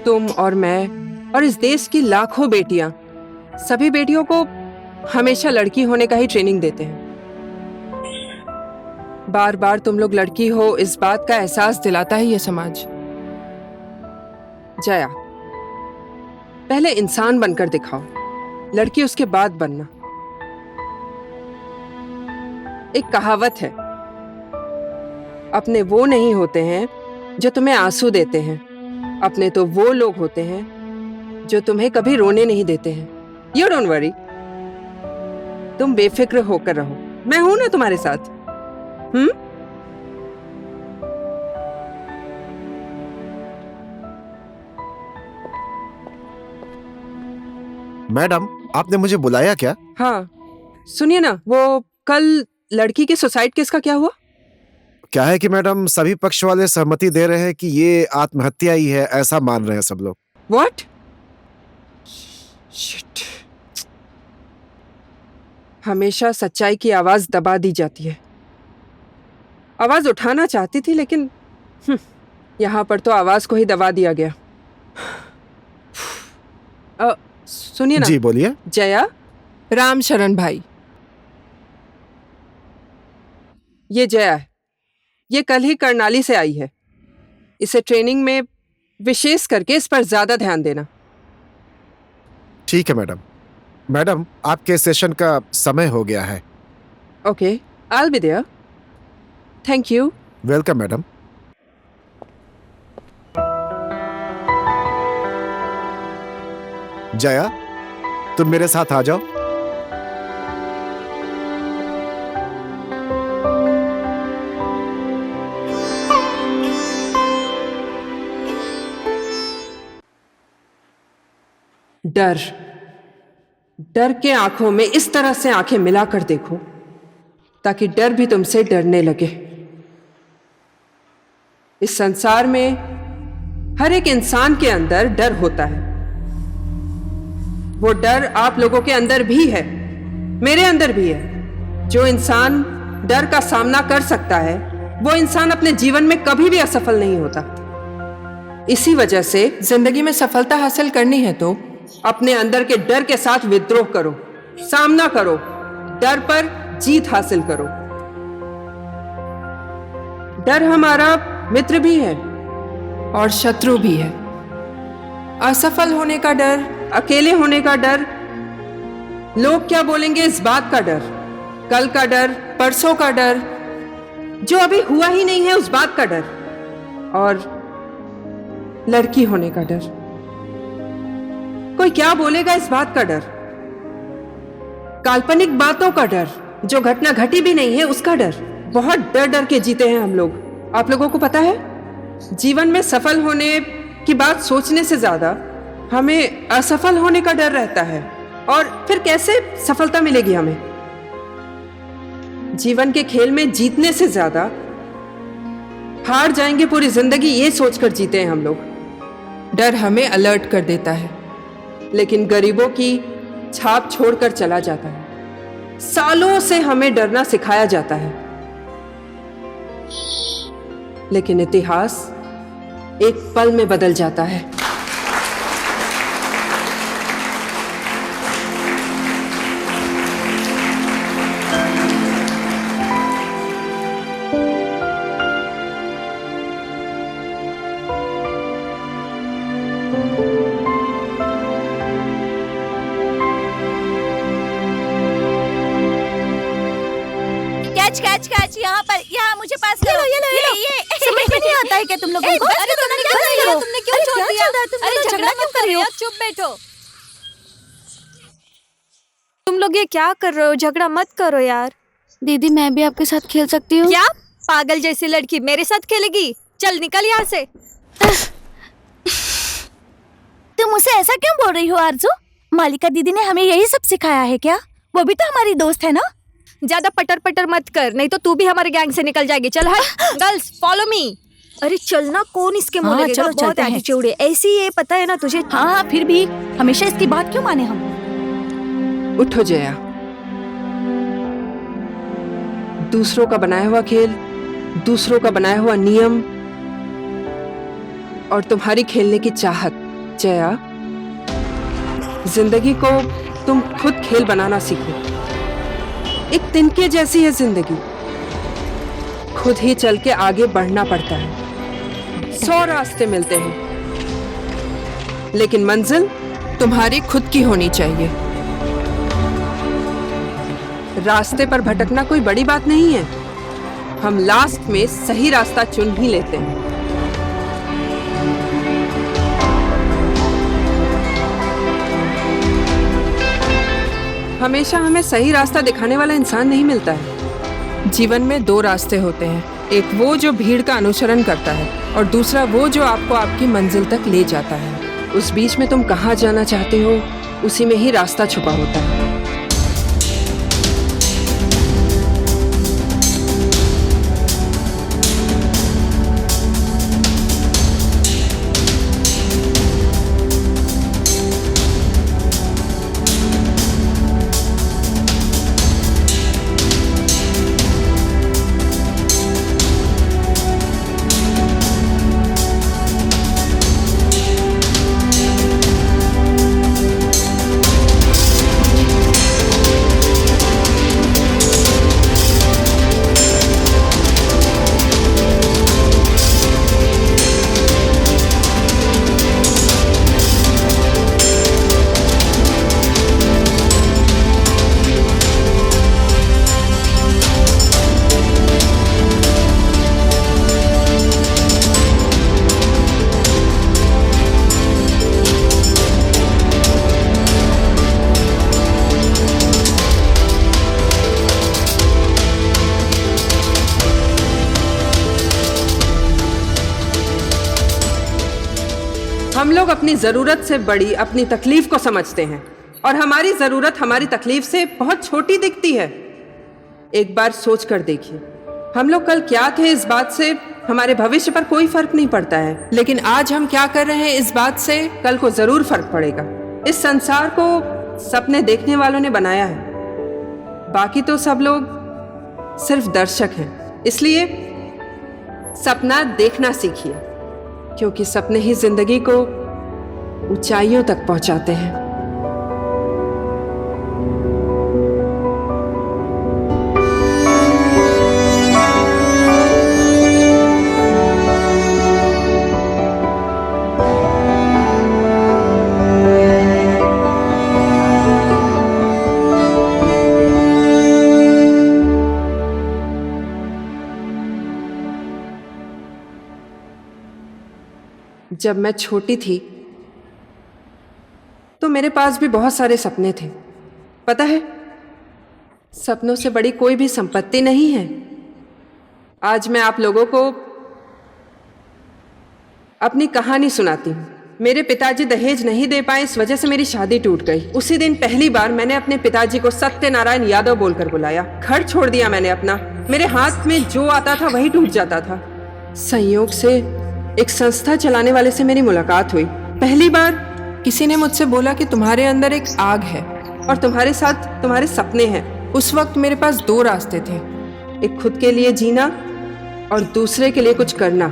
तुम और मैं और इस देश की लाखों बेटियां, सभी बेटियों को हमेशा लड़की होने का ही ट्रेनिंग देते हैं। बार बार तुम लोग लड़की हो इस बात का एहसास दिलाता है ये समाज। जया, पहले इंसान बनकर दिखाओ, लड़की उसके बाद बनना। एक कहावत है, अपने वो नहीं होते हैं जो तुम्हें आंसू देते हैं, अपने तो वो लोग होते हैं जो तुम्हें कभी रोने नहीं देते हैं। यू डोंट वरी, तुम बेफिक्र होकर रहो, मैं हूं ना तुम्हारे साथ। मैडम, आपने मुझे बुलाया क्या? हाँ, सुनिए ना, वो कल लड़की के सुसाइड केस का क्या हुआ? क्या है कि मैडम सभी पक्ष वाले सहमति दे रहे हैं कि ये आत्महत्या ही है, ऐसा मान रहे हैं सब लोग। What? Shit. हमेशा सच्चाई की आवाज दबा दी जाती है। आवाज उठाना चाहती थी लेकिन यहाँ पर तो आवाज को ही दबा दिया गया। सुनिए ना। जी बोलिए। जया, राम शरण भाई, ये जया है, ये कल ही करनाली से आई है। इसे ट्रेनिंग में विशेष करके इस पर ज्यादा ध्यान देना। ठीक है मैडम। मैडम, आपके सेशन का समय हो गया है। Okay, I'll be there. Thank you. Welcome madam. Jaya, तुम मेरे साथ आ जाओ। डर, डर के आंखों में इस तरह से आंखें मिलाकर देखो ताकि डर भी तुमसे डरने लगे। इस संसार में हर एक इंसान के अंदर डर होता है। वो डर आप लोगों के अंदर भी है, मेरे अंदर भी है। जो इंसान डर का सामना कर सकता है वो इंसान अपने जीवन में कभी भी असफल नहीं होता। इसी वजह से जिंदगी में सफलता हासिल करनी है तो अपने अंदर के डर के साथ विद्रोह करो, सामना करो, डर पर जीत हासिल करो। डर हमारा मित्र भी है और शत्रु भी है। असफल होने का डर, अकेले होने का डर, लोग क्या बोलेंगे इस बात का डर, कल का डर, परसों का डर, जो अभी हुआ ही नहीं है उस बात का डर, और लड़की होने का डर। कोई क्या बोलेगा इस बात का डर, काल्पनिक बातों का डर, जो घटना घटी भी नहीं है उसका डर। बहुत डर डर के जीते हैं हम लोग। आप लोगों को पता है, जीवन में सफल होने की बात सोचने से ज्यादा हमें असफल होने का डर रहता है। और फिर कैसे सफलता मिलेगी हमें? जीवन के खेल में जीतने से ज्यादा हार जाएंगे पूरी जिंदगी, ये सोचकर जीते हैं हम लोग। डर हमें अलर्ट कर देता है लेकिन गरीबों की छाप छोड़कर चला जाता है। सालों से हमें डरना सिखाया जाता है लेकिन इतिहास एक पल में बदल जाता है। कैच कैच कैच, यहाँ पर, यहाँ मुझे पास करो। ये समझ में नहीं आता है क्या तुम लोगों को? अरे तुमने क्या कर दिया? तुमने क्यों छोड़ दिया? अरे झगड़ा क्यों कर रही हो? चुप बैठो। तुम लोग ये क्या कर रहे हो? झगड़ा मत करो यार। दीदी मैं भी आपके साथ खेल सकती हूँ? क्या पागल जैसी लड़की मेरे साथ खेलेगी? चल निकल यहाँ से। तुम उसे ऐसा क्यों बोल रही हो आरजू? मालिका दीदी ने हमें यही सब सिखाया है क्या? वो भी तो हमारी दोस्त है ना। ज्यादा पटर पटर मत कर, नहीं तो तू भी हमारे गैंग से निकल जाएगी। चल हट। Girls follow me. अरे चलना, कौन इसके मुंह लगेगा? चलो बहुत चलते हैं। एटीट्यूड है ऐसी, ये पता है ना तुझे। हाँ फिर भी हमेशा इसकी बात क्यों माने हम? उठो जया। दूसरों का बनाया हुआ खेल, दूसरों का बनाया हुआ नियम और तुम्हारी खेलने की चाहत। जया, जिंदगी को तुम खुद खेल बनाना सीखो। एक तिनके जैसी है जिंदगी, खुद ही चल के आगे बढ़ना पड़ता है। 100 रास्ते मिलते हैं, लेकिन मंजिल तुम्हारी खुद की होनी चाहिए। रास्ते पर भटकना कोई बड़ी बात नहीं है, हम लास्ट में सही रास्ता चुन ही लेते हैं। हमेशा हमें सही रास्ता दिखाने वाला इंसान नहीं मिलता है। जीवन में 2 रास्ते होते हैं, एक वो जो भीड़ का अनुसरण करता है और दूसरा वो जो आपको आपकी मंजिल तक ले जाता है। उस बीच में तुम कहाँ जाना चाहते हो, उसी में ही रास्ता छुपा होता है। हम लोग अपनी जरूरत से बड़ी अपनी तकलीफ को समझते हैं और हमारी जरूरत हमारी तकलीफ से बहुत छोटी दिखती है। एक बार सोच कर देखिए, हम लोग कल क्या थे इस बात से हमारे भविष्य पर कोई फर्क नहीं पड़ता है, लेकिन आज हम क्या कर रहे हैं इस बात से कल को जरूर फर्क पड़ेगा। इस संसार को सपने देखने वालों ने बनाया है, बाकी तो सब लोग सिर्फ दर्शक हैं। इसलिए सपना देखना सीखिए, क्योंकि सपने ही जिंदगी को ऊंचाइयों तक पहुंचाते हैं। जब मैं छोटी थी तो मेरे पास भी बहुत सारे सपने थे। पता है, सपनों से बड़ी कोई भी संपत्ति नहीं है। आज मैं आप लोगों को अपनी कहानी सुनाती हूँ। मेरे पिताजी दहेज नहीं दे पाए, इस वजह से मेरी शादी टूट गई। उसी दिन पहली बार मैंने अपने पिताजी को सत्यनारायण यादव बोलकर बुलाया। घर छोड़ दिया मैंने अपना। मेरे हाथ में जो आता था वही टूट जाता था। संयोग से एक संस्था चलाने वाले से मेरी मुलाकात हुई। पहली बार किसी ने मुझसे बोला कि तुम्हारे अंदर एक आग है और तुम्हारे साथ तुम्हारे सपने हैं। उस वक्त मेरे पास 2 रास्ते थे, एक खुद के लिए जीना और दूसरे के लिए कुछ करना।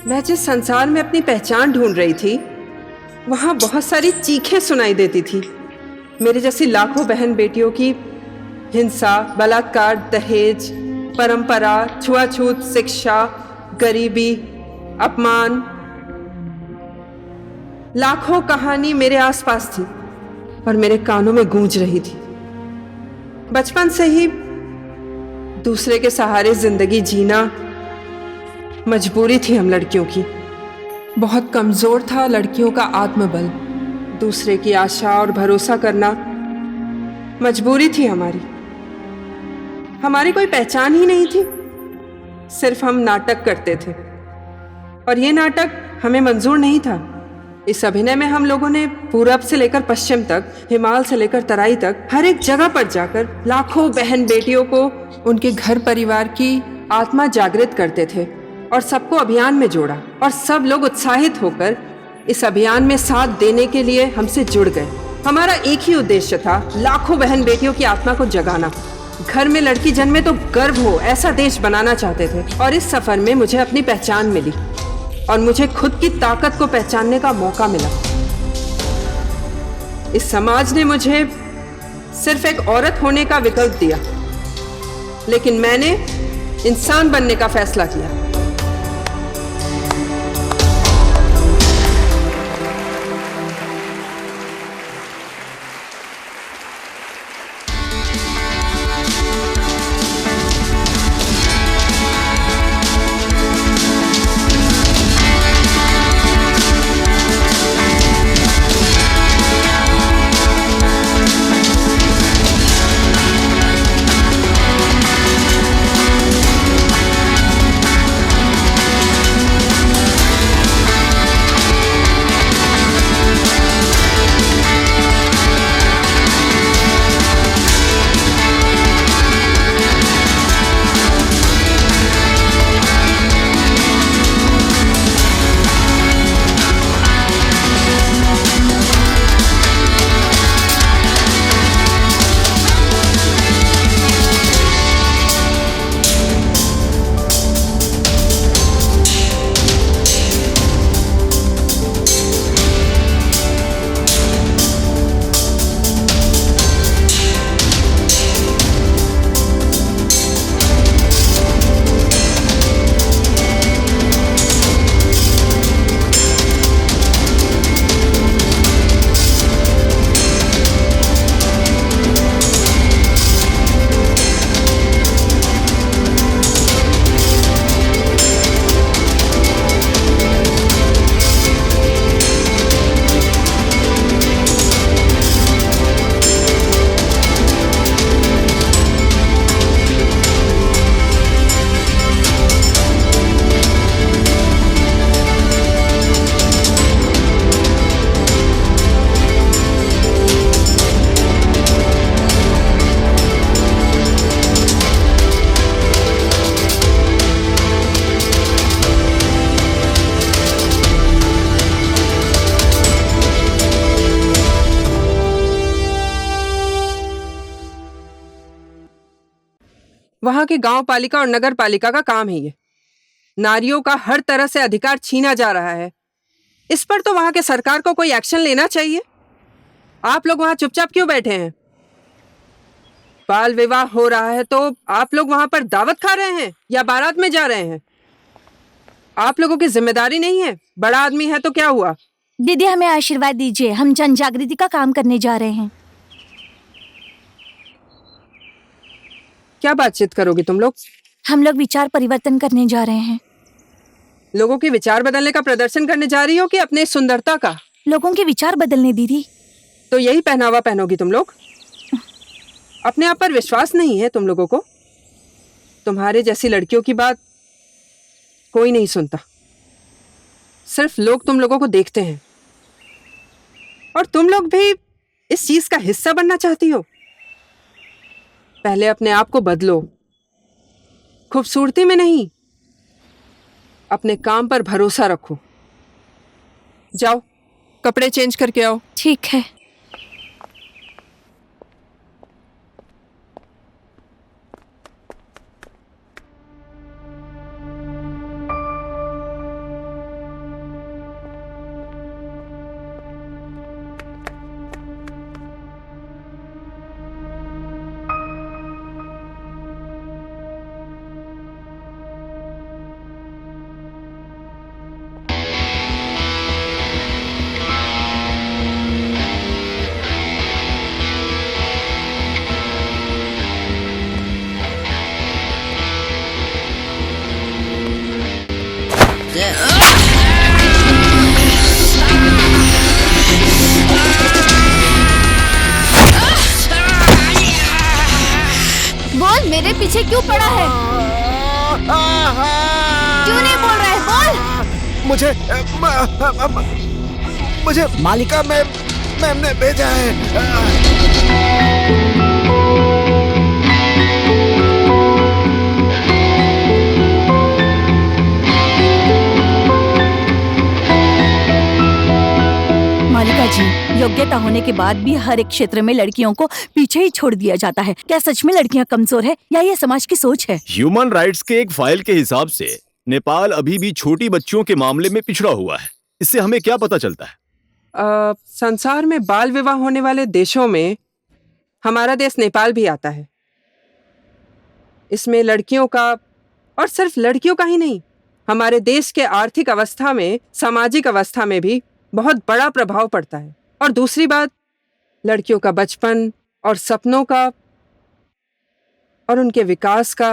मैं जिस संसार में अपनी पहचान ढूंढ रही थी, वहां बहुत सारी चीखें सुनाई देती थी। मेरे जैसी लाखों बहन बेटियों की हिंसा, बलात्कार, दहेज, परंपरा, छुआछूत, शिक्षा, गरीबी, अपमान, लाखों कहानी मेरे आसपास थी और मेरे कानों में गूंज रही थी। बचपन से ही दूसरे के सहारे जिंदगी जीना मजबूरी थी हम लड़कियों की। बहुत कमजोर था लड़कियों का आत्मबल। दूसरे की आशा और भरोसा करना मजबूरी थी हमारी। हमारी कोई पहचान ही नहीं थी। सिर्फ हम नाटक करते थे और ये नाटक हमें मंजूर नहीं था। इस अभिनय में हम लोगों ने पूरब से लेकर पश्चिम तक, हिमालय से लेकर तराई तक, हर एक जगह पर जाकर लाखों बहन बेटियों को उनके घर परिवार की आत्मा जागृत करते थे और सबको अभियान में जोड़ा। और सब लोग उत्साहित होकर इस अभियान में साथ देने के लिए हमसे जुड़ गए। हमारा एक ही उद्देश्य था, लाखों बहन बेटियों की आत्मा को जगाना। घर में लड़की जन्मे तो गर्व हो, ऐसा देश बनाना चाहते थे। और इस सफर में मुझे अपनी पहचान मिली और मुझे खुद की ताकत को पहचानने का मौका मिला। इस समाज ने मुझे सिर्फ एक औरत होने का विकल्प दिया, लेकिन मैंने इंसान बनने का फैसला किया। वहां की गांव पालिका और नगर पालिका का काम है ये। नारियों का हर तरह से अधिकार छीना जा रहा है। इस पर तो वहां के सरकार को कोई एक्शन लेना चाहिए। आप लोग वहां चुपचाप क्यों बैठे हैं? बाल विवाह हो रहा है तो आप लोग वहां पर दावत खा रहे हैं या बारात में जा रहे हैं? आप लोगों की जिम्मेदारी नहीं है? बड़ा आदमी है तो क्या हुआ? दीदी हमें आशीर्वाद दीजिए, हम जन जागृति का काम करने जा रहे हैं। क्या बातचीत करोगी तुम लोग? हम लोग विचार परिवर्तन करने जा रहे हैं। लोगों के विचार बदलने का प्रदर्शन करने जा रही हो कि अपने सुंदरता का? लोगों के विचार बदलने दीदी। तो यही पहनावा पहनोगी तुम लोग? अपने आप पर विश्वास नहीं है तुम लोगों को? तुम्हारे जैसी लड़कियों की बात कोई नहीं सुनता। सिर्फ लोग तुम लोगों को देखते हैं। और तुम लोग भी इस चीज का हिस्सा बनना चाहती हो? पहले अपने आप को बदलो, खूबसूरती में नहीं, अपने काम पर भरोसा रखो। जाओ कपड़े चेंज करके आओ। ठीक है। पीछे क्यों पड़ा है? क्यों नहीं बोल रहा है? बोल। मुझे मालिका मैम ने भेजा है। मालिका जी, योग्यता होने के बाद भी हर एक क्षेत्र में लड़कियों को पीछे ही छोड़ दिया जाता है। क्या सच में लड़कियां कमजोर है या ये समाज की सोच है? ह्यूमन राइट्स के एक फाइल के हिसाब से नेपाल अभी भी छोटी बच्चियों के मामले में पिछड़ा हुआ है। इससे हमें क्या पता चलता है? संसार में बाल विवाह होने वाले देशों में हमारा देश नेपाल भी आता है। इसमें लड़कियों का, और सिर्फ लड़कियों का ही नहीं, हमारे देश के आर्थिक अवस्था में, सामाजिक अवस्था में भी बहुत बड़ा प्रभाव पड़ता है। और दूसरी बात, लड़कियों का बचपन और सपनों का और उनके विकास का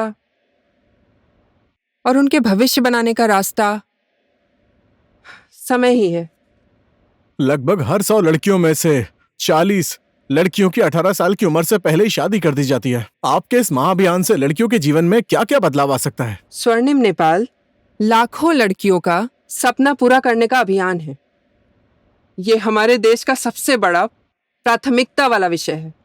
और उनके भविष्य बनाने का रास्ता समय ही है। लगभग हर 100 लड़कियों में से 40 लड़कियों की 18 साल की उम्र से पहले ही शादी कर दी जाती है। आपके इस महाअभियान से लड़कियों के जीवन में क्या क्या बदलाव आ सकता है? स्वर्णिम नेपाल लाखों लड़कियों का सपना पूरा करने का अभियान है। ये हमारे देश का सबसे बड़ा प्राथमिकता वाला विषय है।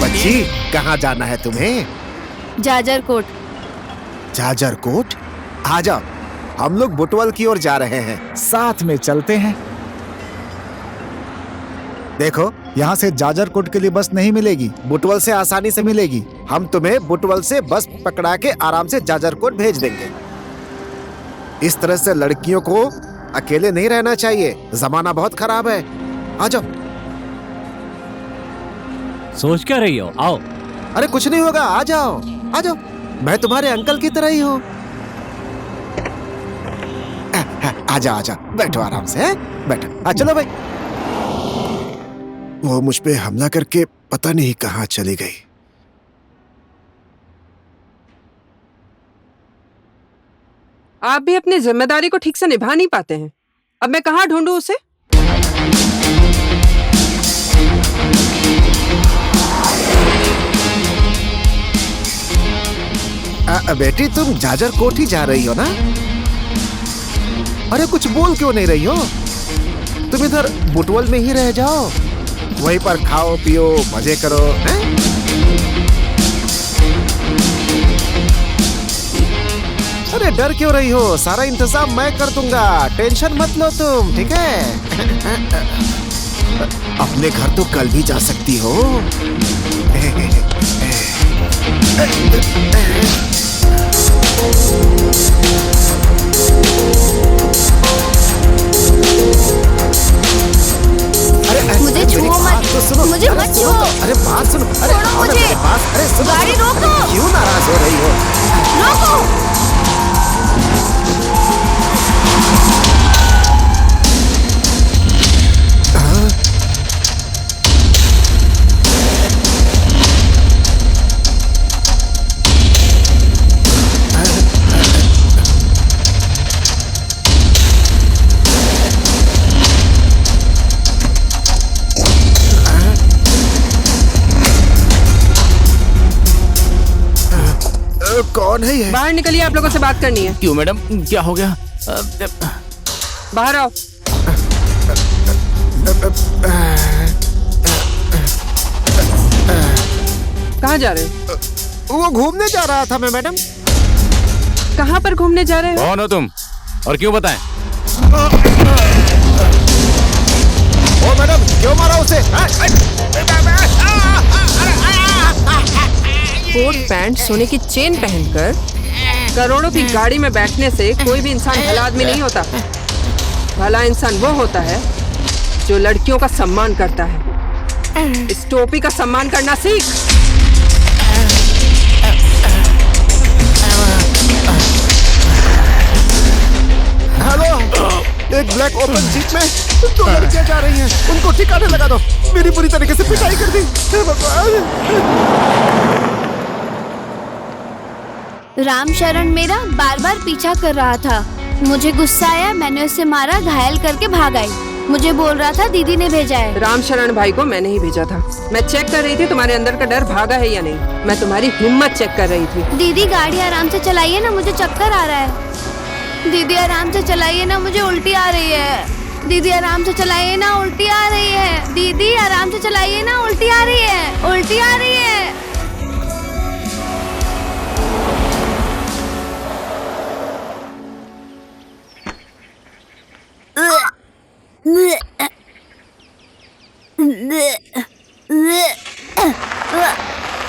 बच्ची, कहाँ जाना है तुम्हें? जाजरकोट। जाजरकोट? आ जाओ, हम लोग बुटवल की ओर जा रहे हैं। साथ में चलते हैं। देखो, यहाँ से जाजरकोट के लिए बस नहीं मिलेगी। बुटवल से आसानी से मिलेगी। हम तुम्हें बुटवल से बस पकड़ा के आराम से जाजरकोट भेज देंगे। इस तरह से लड़कियों को अकेले नहीं रहना चाहिए। जमाना बहुत खराब है। आ जाओ। सोच क्या रही हो? आओ। अरे कुछ नहीं होगा, आ जाओ आ जाओ। मैं तुम्हारे अंकल की तरह ही हूँ। आजा आजा, बैठो आराम से। बैठो। चलो भाई। वो मुझ पे हमला करके पता नहीं कहाँ चली गई। आप भी अपनी जिम्मेदारी को ठीक से निभा नहीं पाते हैं। अब मैं कहाँ ढूंढूं उसे? बेटी, तुम जाजरकोट ही जा रही हो ना? अरे कुछ बोल क्यों नहीं रही हो? तुम इधर बुटवल में ही रह जाओ, वहीं पर खाओ पियो मजे करो। हैं? अरे डर क्यों रही हो? सारा इंतजाम मैं कर दूंगा, टेंशन मत लो तुम, ठीक है? अपने घर तो कल भी जा सकती हो। मुझे छुओ मत, मुझे मत छुओ। अरे बात सुनो। अरे छोड़ो मुझे। अरे सुनो, गाड़ी रोको। क्यों नाराज हो रही हो? रोको। कौन है ये? बाहर निकलिए, आप लोगों से बात करनी है। क्यों मैडम, क्या हो गया? बाहर आओ। कहाँ जा रहे हो? वो घूमने जा रहा था मैं मैडम। कहाँ पर घूमने जा रहे हो? कौन हो तुम और क्यों बताएं? ओ मैडम, क्यों मारा उसे? कोट पैंट सोने की चेन पहनकर करोड़ों की गाड़ी में बैठने से कोई भी इंसान भला आदमी नहीं होता। भला इंसान वो होता है जो लड़कियों का सम्मान करता है। इस टोपी का सम्मान करना सीख। हेलो, एक ब्लैक ओपन जीप में 2 लड़कियां जा रही हैं, उनको ठिकाने लगा दो। मेरी पूरी तरीके से पिटाई कर दी। रामशरण मेरा बार बार पीछा कर रहा था। मुझे गुस्सा आया, मैंने उसे मारा, घायल करके भाग आई। मुझे बोल रहा था दीदी ने भेजा है। रामशरण भाई को मैंने ही भेजा था। मैं चेक कर रही थी तुम्हारे अंदर का डर भागा है या नहीं। मैं तुम्हारी हिम्मत चेक कर रही थी। दीदी गाड़ी आराम से चलाइए ना, मुझे चक्कर आ रहा है। दीदी आराम से चलाइए ना, मुझे उल्टी आ रही है। दीदी आराम से चलाइए ना, उल्टी आ रही है। दीदी आराम से चलाइए ना, उल्टी आ रही है, उल्टी आ रही है।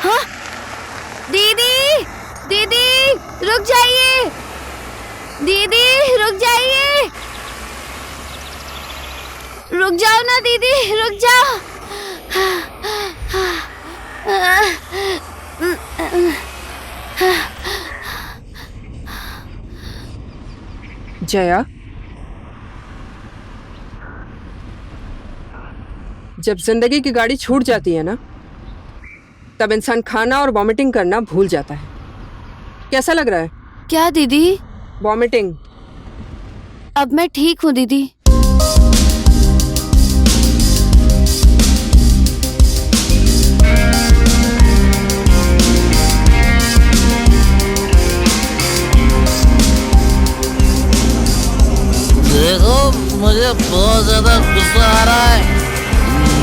हाँ? दीदी, दीदी रुक जाइए। दीदी रुक जाइए, रुक जाओ ना दीदी, रुक जाओ। जया, जब जिंदगी की गाड़ी छूट जाती है ना, तब इंसान खाना और वॉमिटिंग करना भूल जाता है। कैसा लग रहा है? क्या दीदी? वॉमिटिंग। अब मैं ठीक हूँ दीदी। देखो, मुझे बहुत ज्यादा गुस्सा आ रहा है,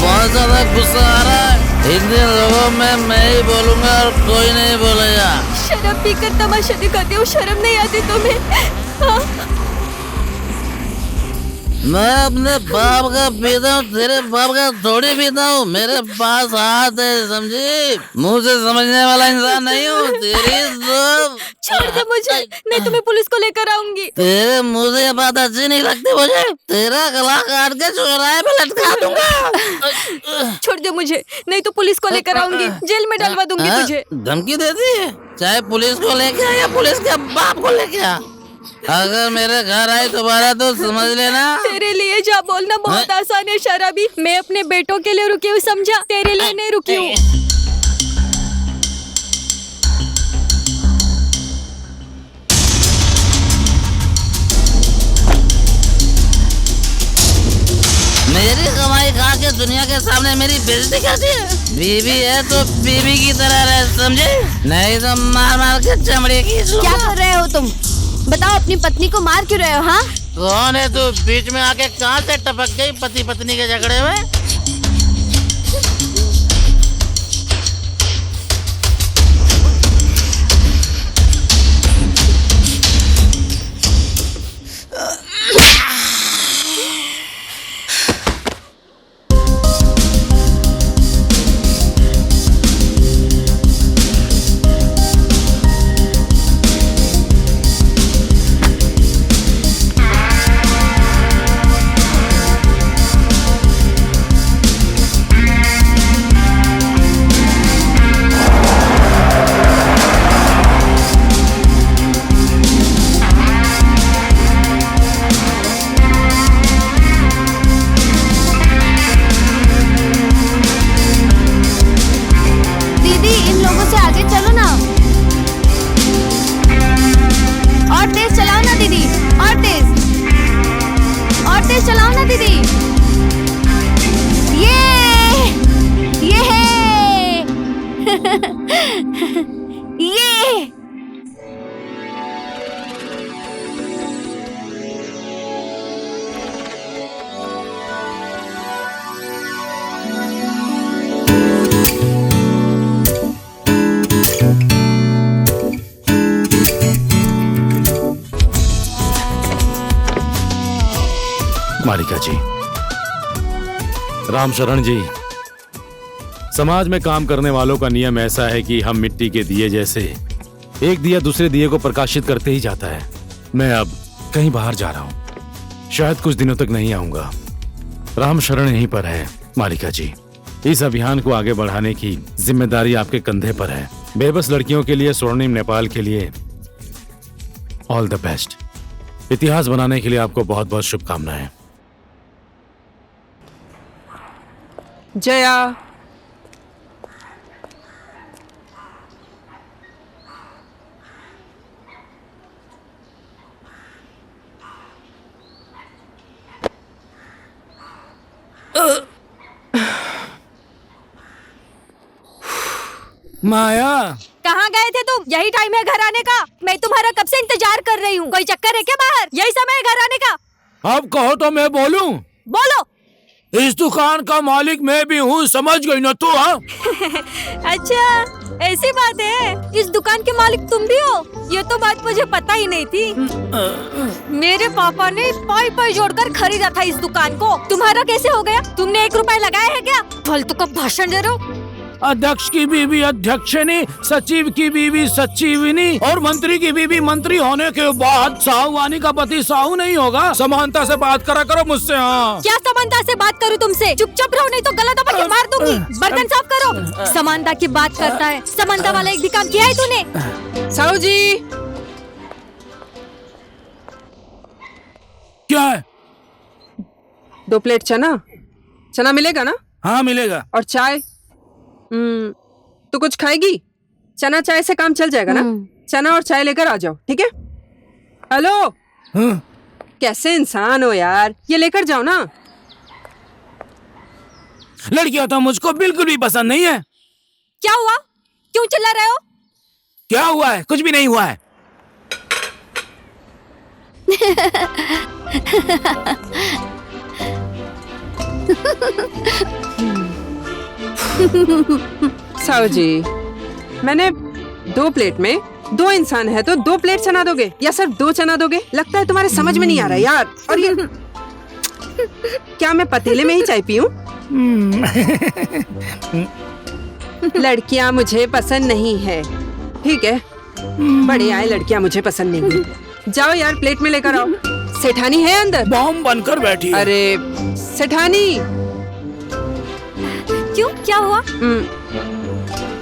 बहुत ज्यादा गुस्सा आ रहा है। इतने लोगों में मैं ही बोलूंगा और कोई नहीं बोलेगा। शराब पीकर तमाशा दिखाते हो, शर्म नहीं आती तुम्हें? हाँ? मैं अपने बाप का पीता हूँ, तेरे बाप का थोड़ी पीता हूँ। मेरे पास हाथ है, समझी? मुंह से समझने वाला इंसान नहीं हूँ। तेरी तो छोड़ दे मुझे, नहीं तो मैं पुलिस को लेकर आऊंगी। तेरे मुंह से ये बात अच्छी नहीं लगती मुझे। तेरा गला काट के चौराहे पे लटका दूंगा। छोड़ दे मुझे, नहीं तो पुलिस को लेकर आऊंगी, जेल में डलवा दूंगी तुझे। धमकी देती है? चाहे पुलिस को लेके आ या पुलिस के बाप को लेके आ। अगर मेरे घर आई दोबारा तो समझ लेना। तेरे लिए जा बोलना बहुत आसान है शराबी। मैं अपने बेटों के लिए रुकी हूँ, समझा? तेरे लिए नहीं रुकी हूँ। मेरी कमाई खा के दुनिया के सामने मेरी बेइज्जती करती है। बीवी है तो बीवी की तरह रह, समझे? नहीं तो मार मार के चमड़े की। क्या कर रहे हो तुम? बताओ, अपनी पत्नी को मार क्यों रहे हो? हाँ, कौन है तू? बीच में आके कहाँ से टपक गई पति पत्नी के झगड़े में? मालिका जी, राम शरण जी, समाज में काम करने वालों का नियम ऐसा है कि हम मिट्टी के दिए जैसे एक दिया दूसरे दिए को प्रकाशित करते ही जाता है। मैं अब कहीं बाहर जा रहा हूँ, शायद कुछ दिनों तक नहीं आऊंगा। राम शरण यहीं पर है। मालिका जी, इस अभियान को आगे बढ़ाने की जिम्मेदारी आपके कंधे पर है। बेबस लड़कियों के लिए स्वर्णिम नेपाल के लिए ऑल द बेस्ट। इतिहास बनाने के लिए आपको बहुत बहुत शुभकामनाएं। जया, माया, कहाँ गए थे तुम? यही टाइम है घर आने का। मैं तुम्हारा कब से इंतजार कर रही हूँ। कोई चक्कर है क्या बाहर? यही समय है घर आने का। अब कहो तो मैं बोलूं? बोलो। इस दुकान का मालिक मैं भी हूँ, समझ गई ना तू? हाँ। अच्छा, ऐसी बात है। इस दुकान के मालिक तुम भी हो? ये तो बात मुझे पता ही नहीं थी। मेरे पापा ने पाई पाई जोड़कर खरीदा था इस दुकान को। तुम्हारा कैसे हो गया? तुमने 1 रुपया लगाया है क्या? फालतू का भाषण दे रहे हो। अध्यक्ष की बीवी अध्यक्षिणी, सचिव की बीवी सचिविनी और मंत्री की बीवी मंत्री होने के बाद साहूवानी का पति साहू नहीं होगा। समानता से बात करा करो मुझसे। हाँ, क्या समानता से बात करूँ तुमसे? चुपचाप रहो, नहीं तो गला दबा के मार दूंगी। बर्तन साफ करो। समानता की बात करता है। समानता वाला एक भी काम किया है तूने? साहू जी, क्या है? 2 प्लेट चना। चना मिलेगा ना? हाँ मिलेगा। और चाय? तो कुछ खाएगी? चना चाय से काम चल जाएगा ना? चना और चाय लेकर आ जाओ, ठीक है? हेलो, कैसे इंसान हो यार, ये लेकर जाओ ना। लड़कियां तो मुझको बिल्कुल भी पसंद नहीं है। क्या हुआ? क्यों चिल्ला रहे हो? क्या हुआ है? कुछ भी नहीं हुआ है। साहू जी, मैंने 2 प्लेट में 2 इंसान है तो 2 प्लेट चना दोगे या सिर्फ 2 चना दोगे? लगता है तुम्हारे समझ में नहीं आ रहा यार। और ये क्या मैं पतीले में ही चाय पीऊं? लड़कियां मुझे पसंद नहीं है, ठीक है? बड़े आए लड़कियां मुझे पसंद नहीं है। जाओ यार, प्लेट में लेकर आओ। सेठानी है अंदर? बॉम्ब बनकर बैठी है। अरे सेठानी, क्यों, क्या हुआ?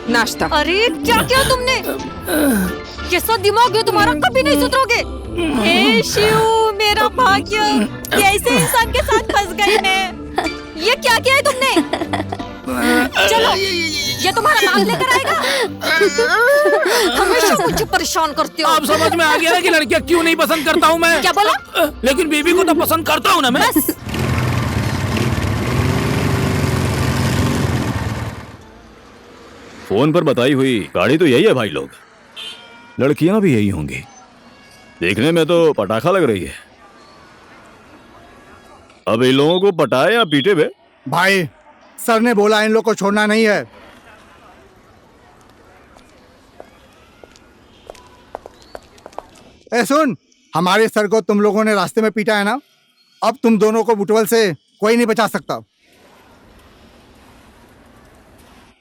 नाश्ता। अरे क्या किया तुमने? कैसा दिमाग है तुम्हारा, कभी नहीं सुधरोगे। हे शिव, मेरा भाग्य, कैसे इंसान के साथ फंस गई मैं। ये क्या किया है तुमने? चलो, ये तुम्हारा नाक लेकर आएगा। हमेशा मुझे परेशान करते हो। अब समझ में आ गया है कि लड़कियां क्यों नहीं पसंद करता हूँ मैं। क्या बोला? लेकिन बीबी को तो पसंद करता हूँ ना मैं। बस। फोन पर बताई हुई गाड़ी तो यही है भाई लोग। लड़कियां भी यही होंगी। देखने में तो पटाखा लग रही है। अब इन लोगों को पटाए या पीटे बे? भाई, सर ने बोला इन लोग को छोड़ना नहीं है। ए सुन, हमारे सर को तुम लोगों ने रास्ते में पीटा है ना, अब तुम दोनों को बुटवल से कोई नहीं बचा सकता।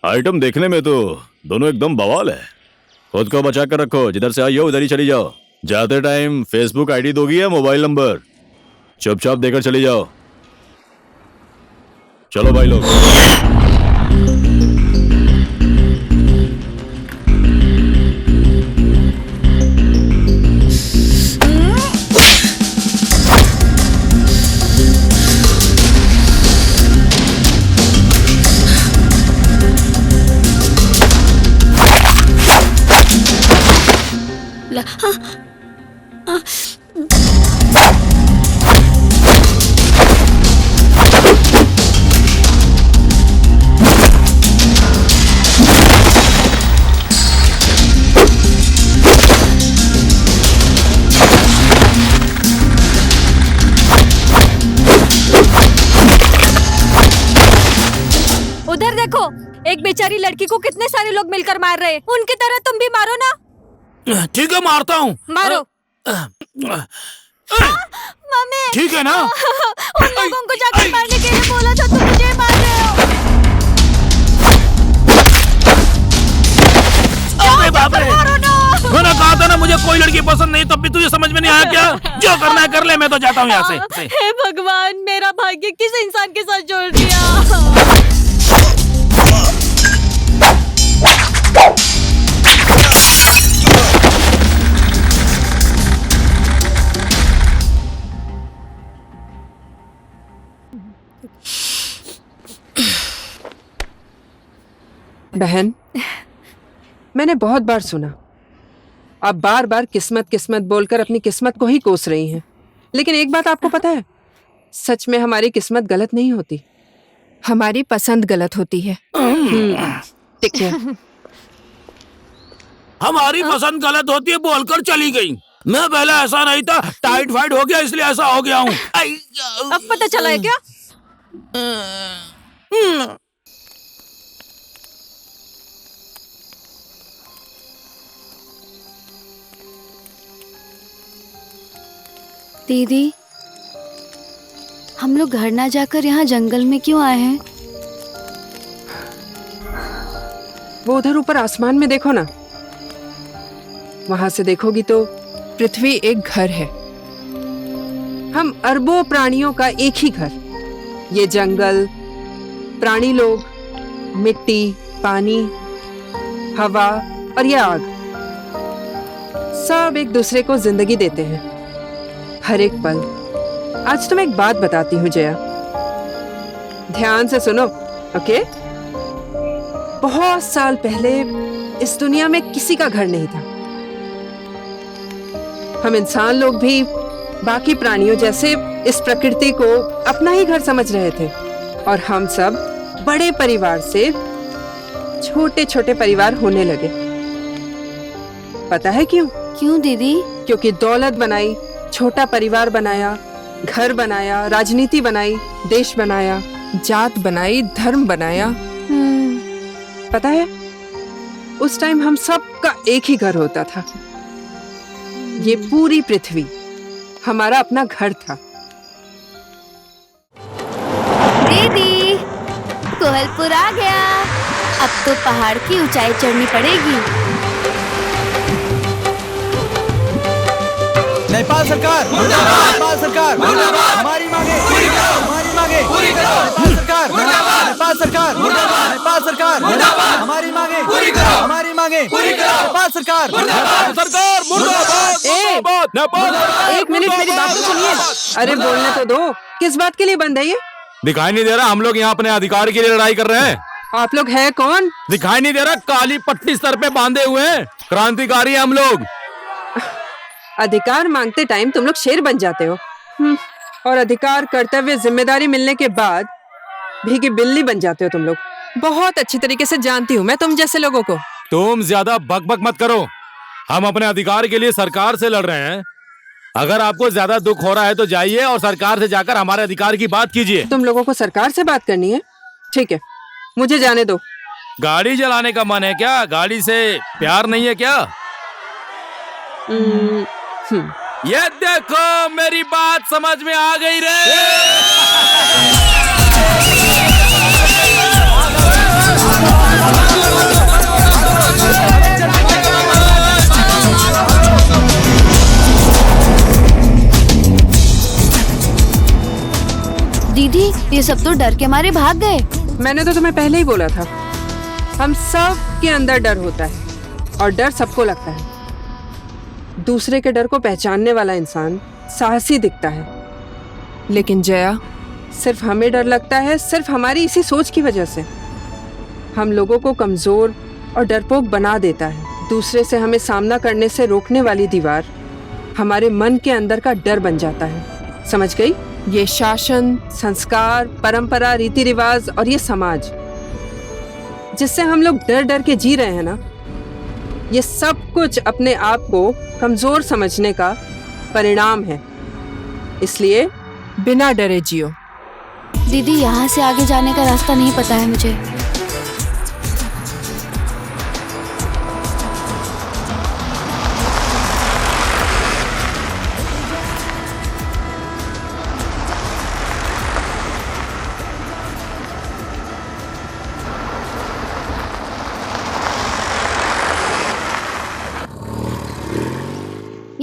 आइटम देखने में तो दोनों एकदम बवाल है। खुद को बचा कर रखो, जिधर से आई हो उधर ही चली जाओ। जाते टाइम फेसबुक आईडी दोगी या मोबाइल नंबर? चुपचाप देकर चली जाओ। चलो भाई लोग। उधर देखो, एक बेचारी लड़की को कितने सारे लोग मिलकर मार रहे हैं। उनकी तरह तुम भी मारो ना। ठीक है, मारता हूँ। मारो। मम्मी, ठीक है ना? उन लोगों को जाकर मारने के लिए बोला था, तुम मुझे मार रहे हो। अरे बाप रे, मैंने कहा था ना मुझे कोई लड़की पसंद नहीं, तब भी तुझे समझ में नहीं आया क्या? जो करना है कर ले, मैं तो जाता हूँ यहाँ से। हे भगवान, मेरा भाग्य किस इंसान के साथ जोड़ दिया। बहन, मैंने बहुत बार सुना आप बार बार किस्मत किस्मत बोलकर अपनी किस्मत को ही कोस रही हैं। लेकिन एक बात आपको पता है, सच में हमारी किस्मत गलत नहीं होती, हमारी पसंद गलत होती है। ठीक है। हमारी पसंद गलत होती है बोलकर चली गई। मैं पहले ऐसा नहीं था, टाइट फाइट हो गया इसलिए ऐसा हो गया हूँ। अब पता चला है क्या? दीदी, हम लोग घर ना जाकर यहाँ जंगल में क्यों आए हैं? वो उधर ऊपर आसमान में देखो ना, वहां से देखोगी तो पृथ्वी एक घर है। हम अरबों प्राणियों का एक ही घर। ये जंगल, प्राणी लोग, मिट्टी, पानी, हवा और ये आग, सब एक दूसरे को जिंदगी देते हैं हर एक पल। आज तुम्हें एक बात बताती हूँ जया, ध्यान से सुनो, ओके? बहुत साल पहले इस दुनिया में किसी का घर नहीं था। हम इंसान लोग भी बाकी प्राणियों जैसे इस प्रकृति को अपना ही घर समझ रहे थे, और हम सब बड़े परिवार से छोटे छोटे परिवार होने लगे। पता है क्यों? क्यों दीदी? क्योंकि दौलत बनाई, छोटा परिवार बनाया, घर बनाया, राजनीति बनाई, देश बनाया, जात बनाई, धर्म बनाया। पता है, उस टाइम हम सब का एक ही घर होता था। ये पूरी पृथ्वी हमारा अपना घर था। दीदी, कोहलपुर आ गया। अब तो पहाड़ की ऊंचाई चढ़नी पड़ेगी। नेपाल सरकार, नेपाल सरकार, हमारी मांगे पूरी करो, हमारी मांगे पूरी करो। नेपाल सरकार, नेपाल सरकार, नेपाल सरकार, हमारी मांगे पूरी करो, हमारी मांगे पूरी करो। नेपाल सरकार, सरकार मुर्दाबाद, नेपाल। एक मिनट, मेरी बात तो सुनिए। अरे बोलने तो दो, किस बात के लिए बंद है ये? दिखाई नहीं दे रहा हम लोग यहाँ अपने अधिकार के लिए लड़ाई कर रहे हैं? आप लोग हैं कौन? दिखाई नहीं दे रहा? काली पट्टी सर पे बांधे हुए हैं, क्रांतिकारी हैं हम लोग। अधिकार मांगते टाइम तुम लोग शेर बन जाते हो, और अधिकार, कर्तव्य, जिम्मेदारी मिलने के बाद भीगी बिल्ली बन जाते हो तुम लोग। बहुत अच्छी तरीके से जानती हूँ मैं तुम जैसे लोगों को। तुम ज्यादा बकबक मत करो, हम अपने अधिकार के लिए सरकार से लड़ रहे हैं। अगर आपको ज्यादा दुख हो रहा है तो जाइए और सरकार से जाकर हमारे अधिकार की बात कीजिए। तुम लोगों को सरकार से बात करनी है? ठीक है, मुझे जाने दो। गाड़ी चलाने का मन है क्या? गाड़ी से प्यार नहीं है क्या? ये देखो, मेरी बात समझ में आ गई रे। दीदी, ये सब तो डर के मारे भाग गए। मैंने तो तुम्हें पहले ही बोला था, हम सब के अंदर डर होता है, और डर सबको लगता है। दूसरे के डर को पहचानने वाला इंसान साहसी दिखता है, लेकिन जया, सिर्फ हमें डर लगता है, सिर्फ हमारी इसी सोच की वजह से। हम लोगों को कमजोर और डरपोक बना देता है। दूसरे से हमें सामना करने से रोकने वाली दीवार हमारे मन के अंदर का डर बन जाता है। समझ गई? ये शासन, संस्कार, परंपरा, रीति रिवाज और ये समाज जिससे हम लोग डर डर के जी रहे हैं ना, ये सब कुछ अपने आप को कमजोर समझने का परिणाम है। इसलिए बिना डरे जियो। दीदी, यहाँ से आगे जाने का रास्ता नहीं पता है मुझे।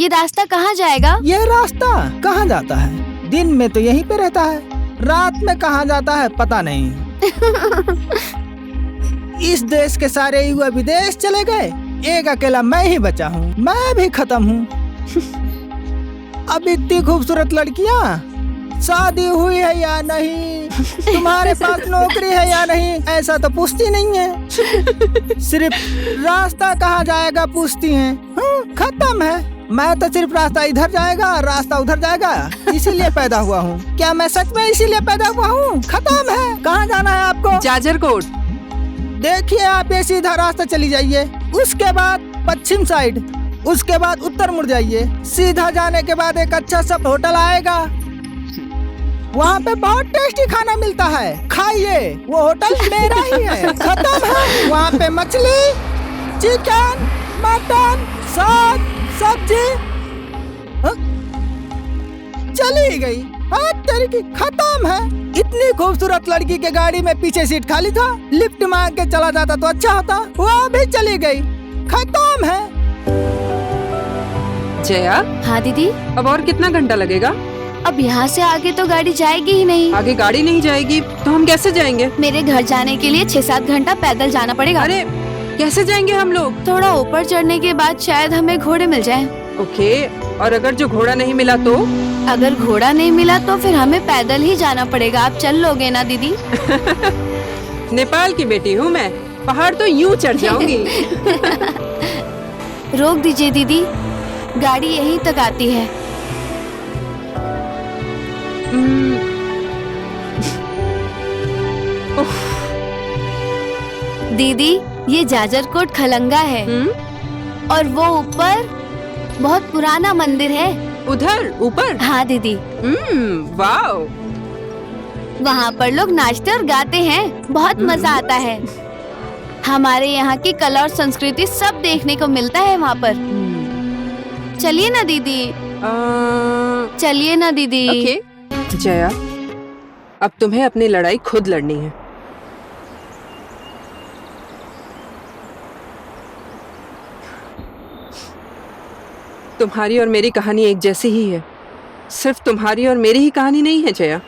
ये रास्ता कहाँ जाएगा? ये रास्ता कहाँ जाता है? दिन में तो यहीं पे रहता है, रात में कहाँ जाता है पता नहीं। इस देश के सारे युवा विदेश चले गए, एक अकेला मैं ही बचा हूँ। मैं भी खत्म हूँ। अब इतनी खूबसूरत लड़कियाँ, शादी हुई है या नहीं, तुम्हारे पास नौकरी है या नहीं, ऐसा तो पूछती नहीं है। सिर्फ रास्ता कहाँ जाएगा पूछती हैं। खत्म है। मैं तो सिर्फ रास्ता इधर जाएगा, रास्ता उधर जाएगा, इसीलिए पैदा हुआ हूँ। क्या मैं सच में इसीलिए पैदा हुआ हूँ? खत्म है। कहाँ जाना है आपको? जाजरकोट। देखिए आप ये सीधा रास्ता चली जाइए, उसके बाद पश्चिम साइड, उसके बाद उत्तर मुड़ जाइए। सीधा जाने के बाद एक अच्छा सा होटल आएगा, वहाँ पे बहुत टेस्टी खाना मिलता है, खाइए। वो होटल मेरा ही है। खत्म है। वहाँ पे मछली, चिकन, मटन, साग, सब्जी। चली गई। तेरी की खत्म है। इतनी खूबसूरत लड़की के गाड़ी में पीछे सीट खाली था, लिफ्ट मांग के चला जाता तो अच्छा होता। वो भी चली गई। खत्म है। जया। हाँ दीदी। अब और कितना घंटा लगेगा? अब यहाँ से आगे तो गाड़ी जाएगी ही नहीं। आगे गाड़ी नहीं जाएगी तो हम कैसे जाएंगे? मेरे घर जाने के लिए 6-7 घंटा पैदल जाना पड़ेगा। अरे कैसे जाएंगे हम लोग? थोड़ा ऊपर चढ़ने के बाद शायद हमें घोड़े मिल जाएं। ओके, और अगर जो घोड़ा नहीं मिला तो? अगर घोड़ा नहीं मिला तो फिर हमें पैदल ही जाना पड़ेगा। आप चल लोगे ना दीदी? नेपाल की बेटी हूँ मैं, पहाड़ तो यूं चढ़ जाऊंगी। रोक दीजिए दीदी, गाड़ी यहीं तक आती है। दीदी ये जाजरकोट खलंगा है और वो ऊपर बहुत पुराना मंदिर है। उधर ऊपर? हाँ दीदी। वाओ। वहाँ पर लोग नाचते और गाते हैं, बहुत मजा आता है। हमारे यहाँ की कला और संस्कृति सब देखने को मिलता है वहाँ पर। चलिए ना दीदी। चलिए ना दीदी। ओके। जया, अब तुम्हें अपनी लड़ाई खुद लड़नी है। तुम्हारी और मेरी कहानी एक जैसी ही है। सिर्फ तुम्हारी और मेरी ही कहानी नहीं है जया।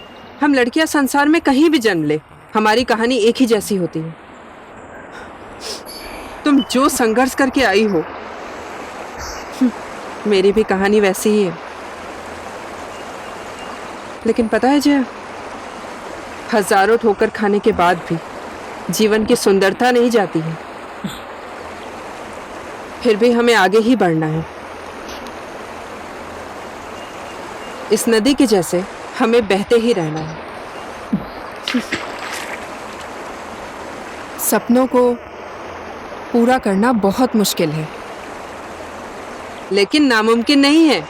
हम लड़कियां संसार में कहीं भी जन्म ले, हमारी कहानी एक ही जैसी होती है। तुम जो संघर्ष करके आई हो, मेरी भी कहानी वैसी ही है। लेकिन पता है जया, हजारों ठोकर खाने के बाद भी जीवन की सुंदरता नहीं जाती है। फिर भी हमें आगे ही बढ़ना है। इस नदी के जैसे हमें बहते ही रहना है। सपनों को पूरा करना बहुत मुश्किल है, लेकिन नामुमकिन नहीं है।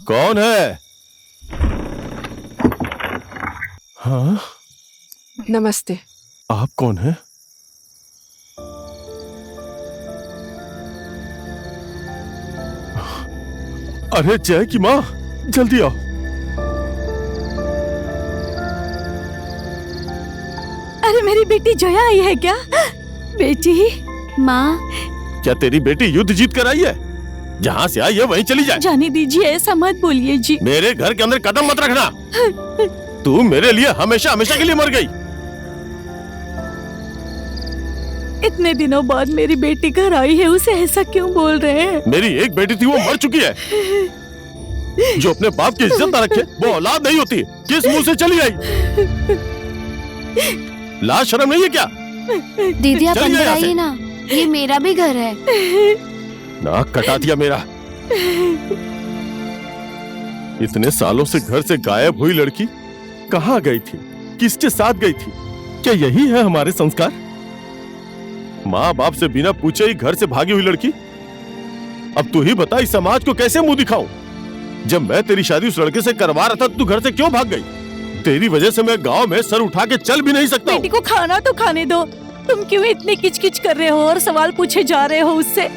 कौन है? हाँ? नमस्ते। आप कौन हैं? अरे जय की माँ, जल्दी आओ। अरे मेरी बेटी जया आई है क्या? बेटी। माँ, क्या तेरी बेटी युद्ध जीत कर आई है? जहाँ से आई है वहीं चली जाए। जाने दीजिए, ऐसा मत बोलिए जी। मेरे घर के अंदर कदम मत रखना। तू मेरे लिए हमेशा हमेशा के लिए मर गई। इतने दिनों बाद मेरी बेटी घर आई है, उसे ऐसा क्यों बोल रहे हैं? मेरी एक बेटी थी, वो मर चुकी है। जो अपने बाप की इज्जत न रखे वो औलाद नहीं होती। किस मुंह से चली आई? लाज शर्म नहीं है क्या? दीदी आप चलिए अंदर यहाँ से। आइए ना, ये मेरा भी घर है। नाक कटा दिया मेरा। इतने सालों से घर से गायब हुई लड़की कहाँ गई थी? किसके साथ गई थी? क्या यही है हमारे संस्कार? माँ बाप से बिना पूछे ही घर से भागी हुई लड़की। अब तू ही बता, इस समाज को कैसे मुंह दिखाऊं? जब मैं तेरी शादी उस लड़के से करवा रहा था, तू घर से क्यों भाग गई? तेरी वजह से मैं गांव में सर उठा के चल भी नहीं सकता। बेटी को खाना तो खाने दो। तुम क्यों इतनी किचकिच कर रहे हो और सवाल पूछे जा रहे हो उससे?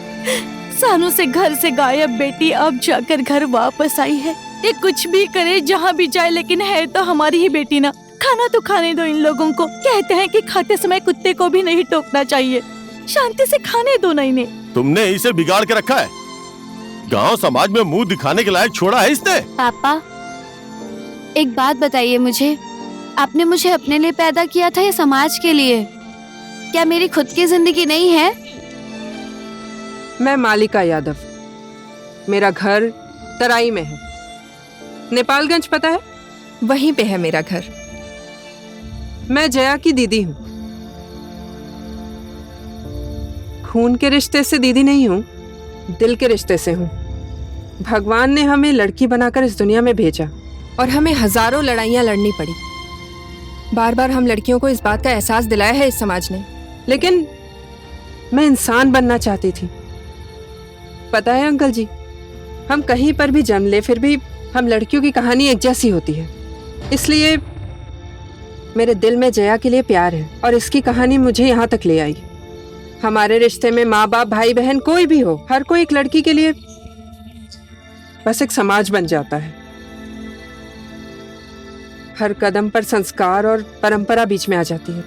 सालों से घर से गायब बेटी अब जाकर घर वापस आई है। ये कुछ भी करे, जहाँ भी जाए, लेकिन है तो हमारी ही बेटी ना। खाना तो खाने दो इन लोगों को। कहते हैं कि खाते समय कुत्ते को भी नहीं टोकना चाहिए। शांति से खाने दो ना इन्हें। तुमने इसे बिगाड़ के रखा है। गांव समाज में मुंह दिखाने के लायक छोड़ा है इसने। पापा, एक बात बताइए मुझे, आपने मुझे अपने लिए पैदा किया था या समाज के लिए? क्या मेरी खुद की जिंदगी नहीं है? मैं मालिका यादव। मेरा घर तराई में है। नेपालगंज पता है? वहीं पे है मेरा घर। मैं जया की दीदी हूँ। खून के रिश्ते से दीदी नहीं हूँ, दिल के रिश्ते से हूँ। भगवान ने हमें लड़की बनाकर इस दुनिया में भेजा और हमें हजारों लड़ाइयाँ लड़नी पड़ी। बार बार हम लड़कियों को इस बात का एहसास दिलाया है इस समाज ने, लेकिन मैं इंसान बनना चाहती थी। पता है अंकल जी, हम कहीं पर भी जन्म ले फिर भी हम लड़कियों की कहानी एक जैसी होती है। इसलिए मेरे दिल में जया के लिए प्यार है और इसकी कहानी मुझे यहाँ तक ले आई। हमारे रिश्ते में माँ बाप, भाई बहन, कोई भी हो, हर कोई एक लड़की के लिए बस एक समाज बन जाता है। हर कदम पर संस्कार और परंपरा बीच में आ जाती है।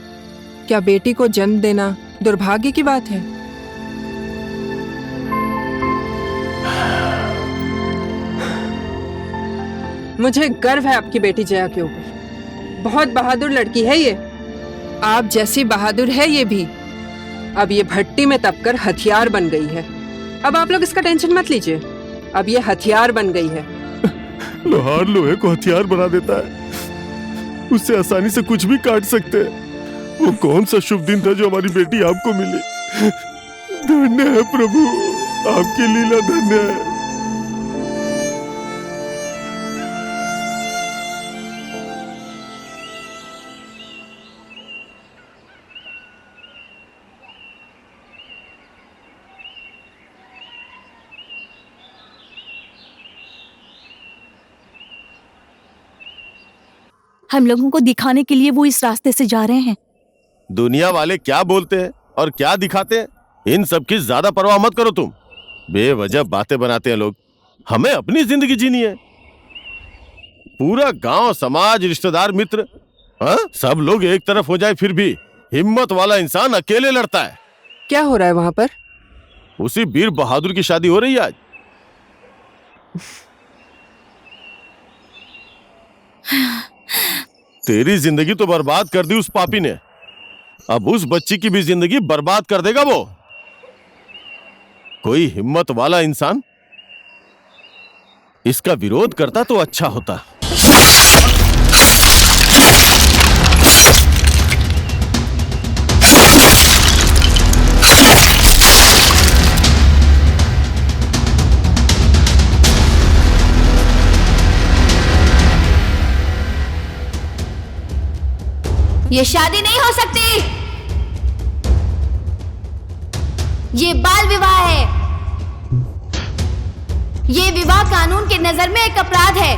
क्या बेटी को जन्म देना दुर्भाग्य की बात है? मुझे गर्व है आपकी बेटी जया के ऊपर। बहुत बहादुर लड़की है ये। आप जैसी बहादुर है ये भी। अब ये भट्टी में तपकर हथियार बन गई है। अब आप लोग इसका टेंशन मत लीजिए, अब ये हथियार बन गई है। लोहार लोहे को हथियार बना देता है, उससे आसानी से कुछ भी काट सकते हैं। वो कौन सा शुभ दिन था जो हमारी बेटी आपको मिली। धन्य है प्रभु, आपकी लीला धन्य है। हम लोगों को दिखाने के लिए वो इस रास्ते से जा रहे हैं। दुनिया वाले क्या बोलते हैं और क्या दिखाते हैं, इन सब की ज्यादा परवाह मत करो तुम। बेवजह बातें बनाते हैं लोग। हमें अपनी जिंदगी जीनी है। पूरा गांव, समाज, रिश्तेदार, मित्र, हाँ, सब लोग एक तरफ हो जाए फिर भी हिम्मत वाला इंसान अकेले लड़ता है। क्या हो रहा है वहां पर? उसी वीर बहादुर की शादी हो रही है आज। तेरी जिंदगी तो बर्बाद कर दी उस पापी ने, अब उस बच्ची की भी जिंदगी बर्बाद कर देगा वो। कोई हिम्मत वाला इंसान इसका विरोध करता तो अच्छा होता। ये शादी नहीं हो सकती। ये बाल विवाह है। ये विवाह कानून की नजर में एक अपराध है।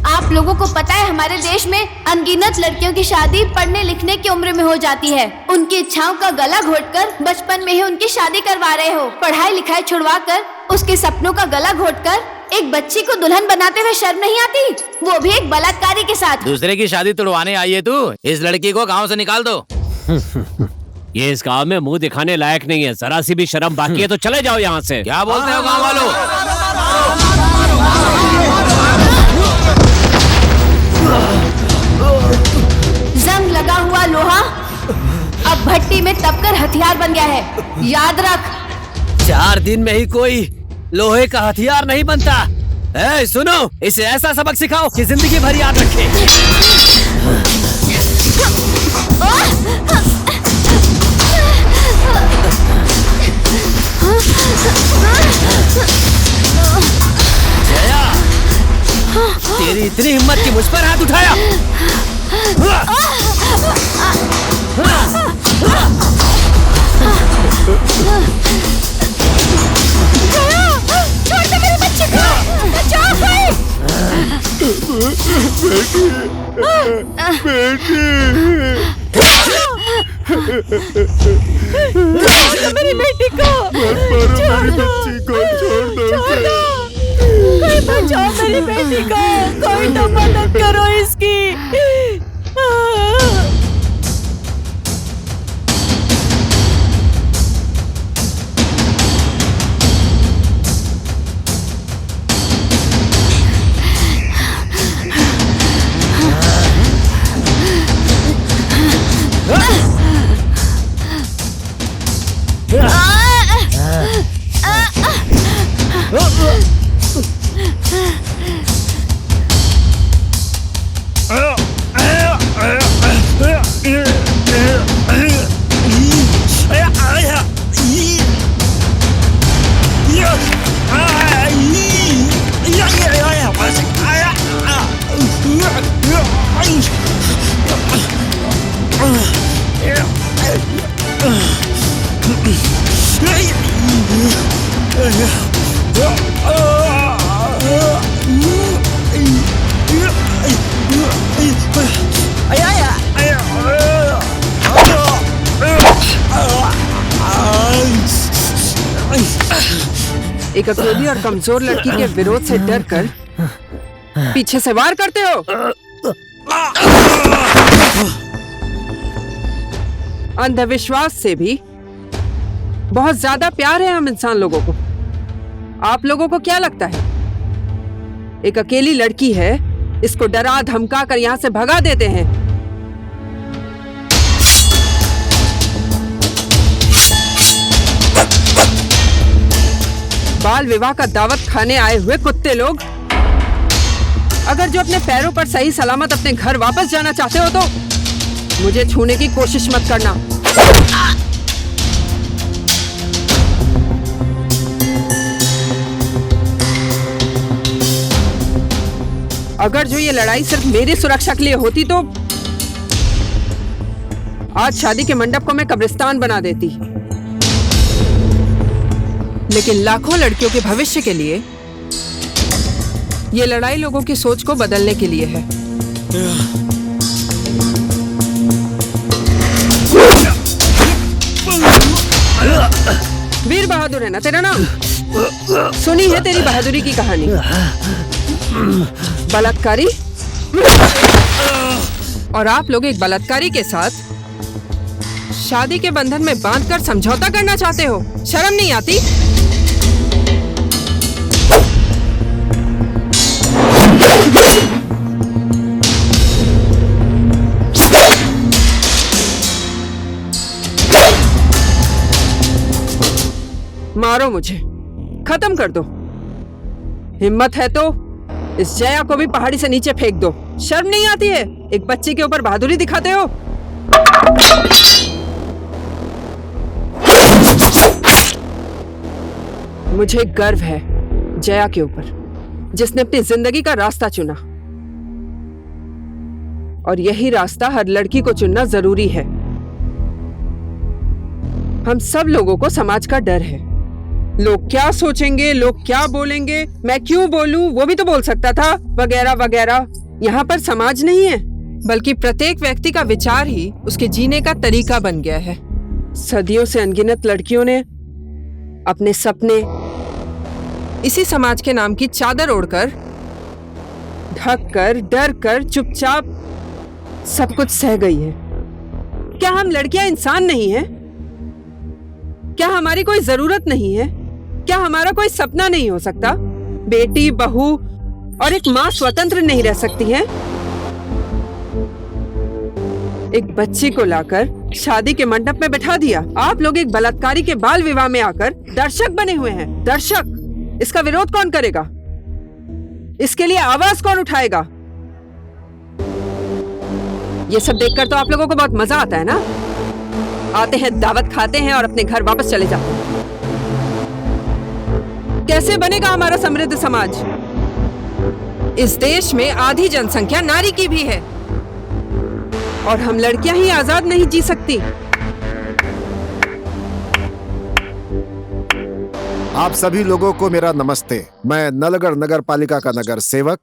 आप लोगों को पता है हमारे देश में अनगिनत लड़कियों की शादी पढ़ने लिखने की उम्र में हो जाती है। उनकी इच्छाओं का गला घोटकर बचपन में ही उनकी शादी करवा रहे हो। पढ़ाई लिखाई छुड़वा कर उसके सपनों का गला घोटकर एक बच्ची को दुल्हन बनाते हुए शर्म नहीं आती, वो भी एक बलात्कारी के साथ। दूसरे की शादी तुड़वाने आई है तू? इस लड़की को गांव से निकाल दो। ये इस गांव में मुंह दिखाने लायक नहीं है, जरा सी भी शर्म बाकी है तो चले जाओ यहाँ से। क्या बोलते हो गांव वालों? जंग लगा हुआ लोहा अब भट्टी में तपकर हथियार बन गया है, याद रख। 4 दिन में ही कोई लोहे का हथियार नहीं बनता। ए, सुनो, इसे ऐसा सबक सिखाओ कि जिंदगी भर याद रखे। जया, तेरी इतनी हिम्मत कि मुझ पर हाथ उठाया? छोड़ दे मेरी बच्ची को, बचाओ कोई। मेरी बेटी को छोड़ दो, छोड़ दो। कोई बचाओ मेरी बेटी को, कोई तो मदद करो इसकी। एक अकेली और कमजोर लड़की के विरोध से डरकर पीछे से वार करते हो। अंधविश्वास से भी बहुत ज्यादा प्यार है हम इंसान लोगों को। आप लोगों को क्या लगता है एक अकेली लड़की है, इसको डरा धमका कर यहां से भगा देते हैं? बाल विवाह का दावत खाने आए हुए कुत्ते लोग, अगर जो अपने पैरों पर सही सलामत अपने घर वापस जाना चाहते हो तो मुझे छूने की कोशिश मत करना। अगर जो ये लड़ाई सिर्फ मेरी सुरक्षा के लिए होती तो आज शादी के मंडप को मैं कब्रिस्तान बना देती, लेकिन लाखों लड़कियों के भविष्य के लिए ये लड़ाई लोगों की सोच को बदलने के लिए है। वीर बहादुर है ना तेरा नाम? सुनी है तेरी बहादुरी की कहानी। बलात्कारी, और आप लोग एक बलात्कारी के साथ शादी के बंधन में बांधकर समझौता करना चाहते हो? शर्म नहीं आती? मारो मुझे, खत्म कर दो। हिम्मत है तो इस जया को भी पहाड़ी से नीचे फेंक दो। शर्म नहीं आती है? एक बच्चे के ऊपर बहादुरी दिखाते हो। मुझे गर्व है जया के ऊपर, जिसने अपनी जिंदगी का रास्ता चुना, और यही रास्ता हर लड़की को चुनना जरूरी है। हम सब लोगों को समाज का डर है। लोग क्या सोचेंगे, लोग क्या बोलेंगे, मैं क्यों बोलूं, वो भी तो बोल सकता था, वगैरह वगैरह। यहाँ पर समाज नहीं है, बल्कि प्रत्येक व्यक्ति का विचार ही उसके जीने का तरीका बन गया है। सदियों से अनगिनत लड़कियों ने अपने सपने, इसी समाज के नाम की चादर ओढ़कर, ढक कर, डर कर, चुपचाप सब कुछ सह गई है। क्या हम लड़कियां इंसान नहीं हैं? क्या हमारी कोई जरूरत नहीं है? क्या हमारा कोई सपना नहीं हो सकता? बेटी, बहू और एक माँ स्वतंत्र नहीं रह सकती हैं? एक बच्ची को लाकर शादी के मंडप में बैठा दिया। आप लोग एक बलात्कारी के बाल विवाह में आकर दर्शक बने हुए हैं। दर्शक। इसका विरोध कौन करेगा? इसके लिए आवाज कौन उठाएगा? ये सब देखकर तो आप लोगों को बहुत मजा आता है ना? आते हैं, दावत खाते हैं और अपने घर वापस चले जाते हैं। कैसे बनेगा हमारा समृद्ध समाज? इस देश में आधी जनसंख्या नारी की भी है और हम लड़कियां ही आजाद नहीं जी सकती। आप सभी लोगों को मेरा नमस्ते। मैं नलगढ़ नगर पालिका का नगर सेवक।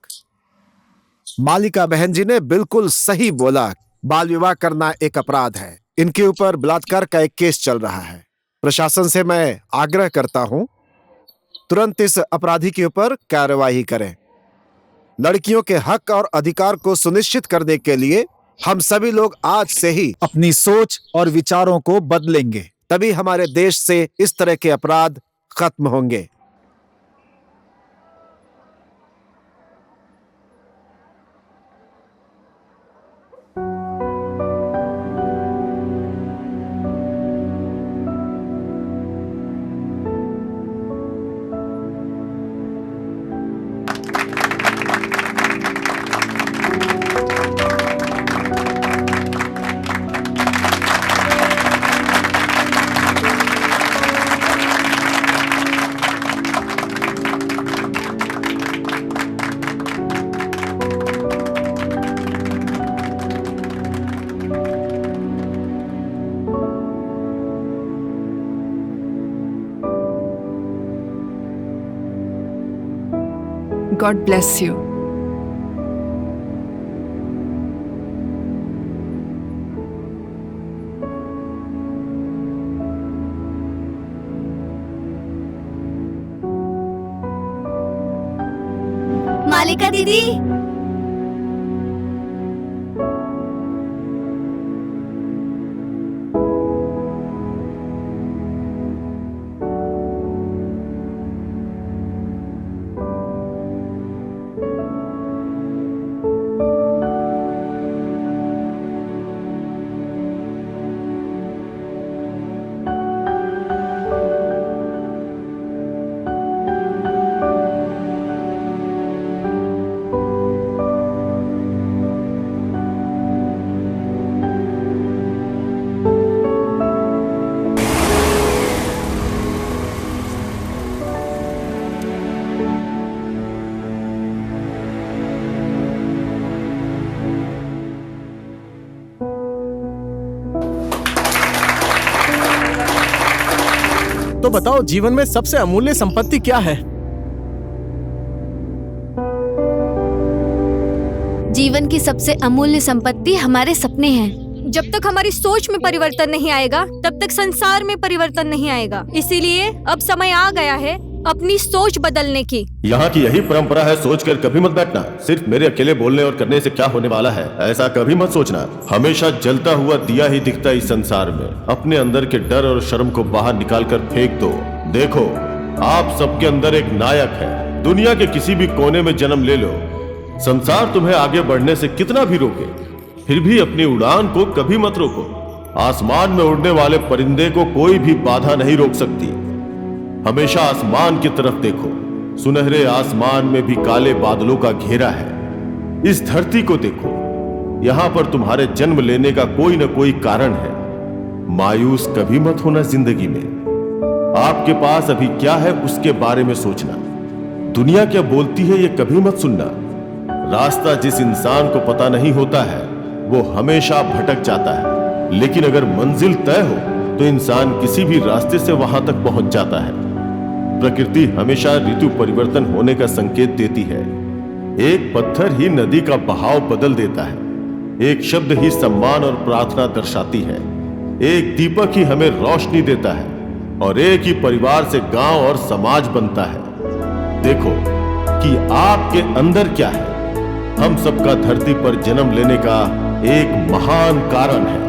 मालिका बहन जी ने बिल्कुल सही बोला। बाल विवाह करना एक अपराध है। इनके ऊपर बलात्कार का एक केस चल रहा है। प्रशासन से मैं आग्रह करता हूं, तुरंत इस अपराधी के ऊपर कार्रवाई करें। लड़कियों के हक और अधिकार को सुनिश्चित करने के लिए हम सभी लोग आज से ही अपनी सोच और विचारों को बदलेंगे। तभी हमारे देश से इस तरह के अपराध खत्म होंगे। God bless you. मालिका दीदी, तो बताओ, जीवन में सबसे अमूल्य संपत्ति क्या है? जीवन की सबसे अमूल्य संपत्ति हमारे सपने हैं। जब तक हमारी सोच में परिवर्तन नहीं आएगा, तब तक संसार में परिवर्तन नहीं आएगा। इसीलिए अब समय आ गया है अपनी सोच बदलने की। यहाँ की यही परंपरा है, सोच कर कभी मत बैठना। सिर्फ मेरे अकेले बोलने और करने से क्या होने वाला है, ऐसा कभी मत सोचना। हमेशा जलता हुआ दिया ही दिखता इस संसार में। अपने अंदर के डर और शर्म को बाहर निकाल कर फेंक दो। देखो, आप सबके अंदर एक नायक है। दुनिया के किसी भी कोने में जन्म ले लो, संसार तुम्हें आगे बढ़ने से कितना भी रोके, फिर भी अपनी उड़ान को कभी मत रोको। आसमान में उड़ने वाले परिंदे को कोई भी बाधा नहीं रोक सकती। हमेशा आसमान की तरफ देखो। सुनहरे आसमान में भी काले बादलों का घेरा है। इस धरती को देखो, यहां पर तुम्हारे जन्म लेने का कोई न कोई कारण है। मायूस कभी मत होना जिंदगी में। आपके पास अभी क्या है उसके बारे में सोचना। दुनिया क्या बोलती है ये कभी मत सुनना। रास्ता जिस इंसान को पता नहीं होता है वो हमेशा भटक जाता है, लेकिन अगर मंजिल तय हो तो इंसान किसी भी रास्ते से वहां तक पहुंच जाता है। प्रकृति हमेशा ऋतु परिवर्तन होने का संकेत देती है। एक पत्थर ही नदी का बहाव बदल देता है। एक शब्द ही सम्मान और प्रार्थना दर्शाती है। एक दीपक ही हमें रोशनी देता है और एक ही परिवार से गांव और समाज बनता है। देखो कि आपके अंदर क्या है। हम सबका धरती पर जन्म लेने का एक महान कारण है।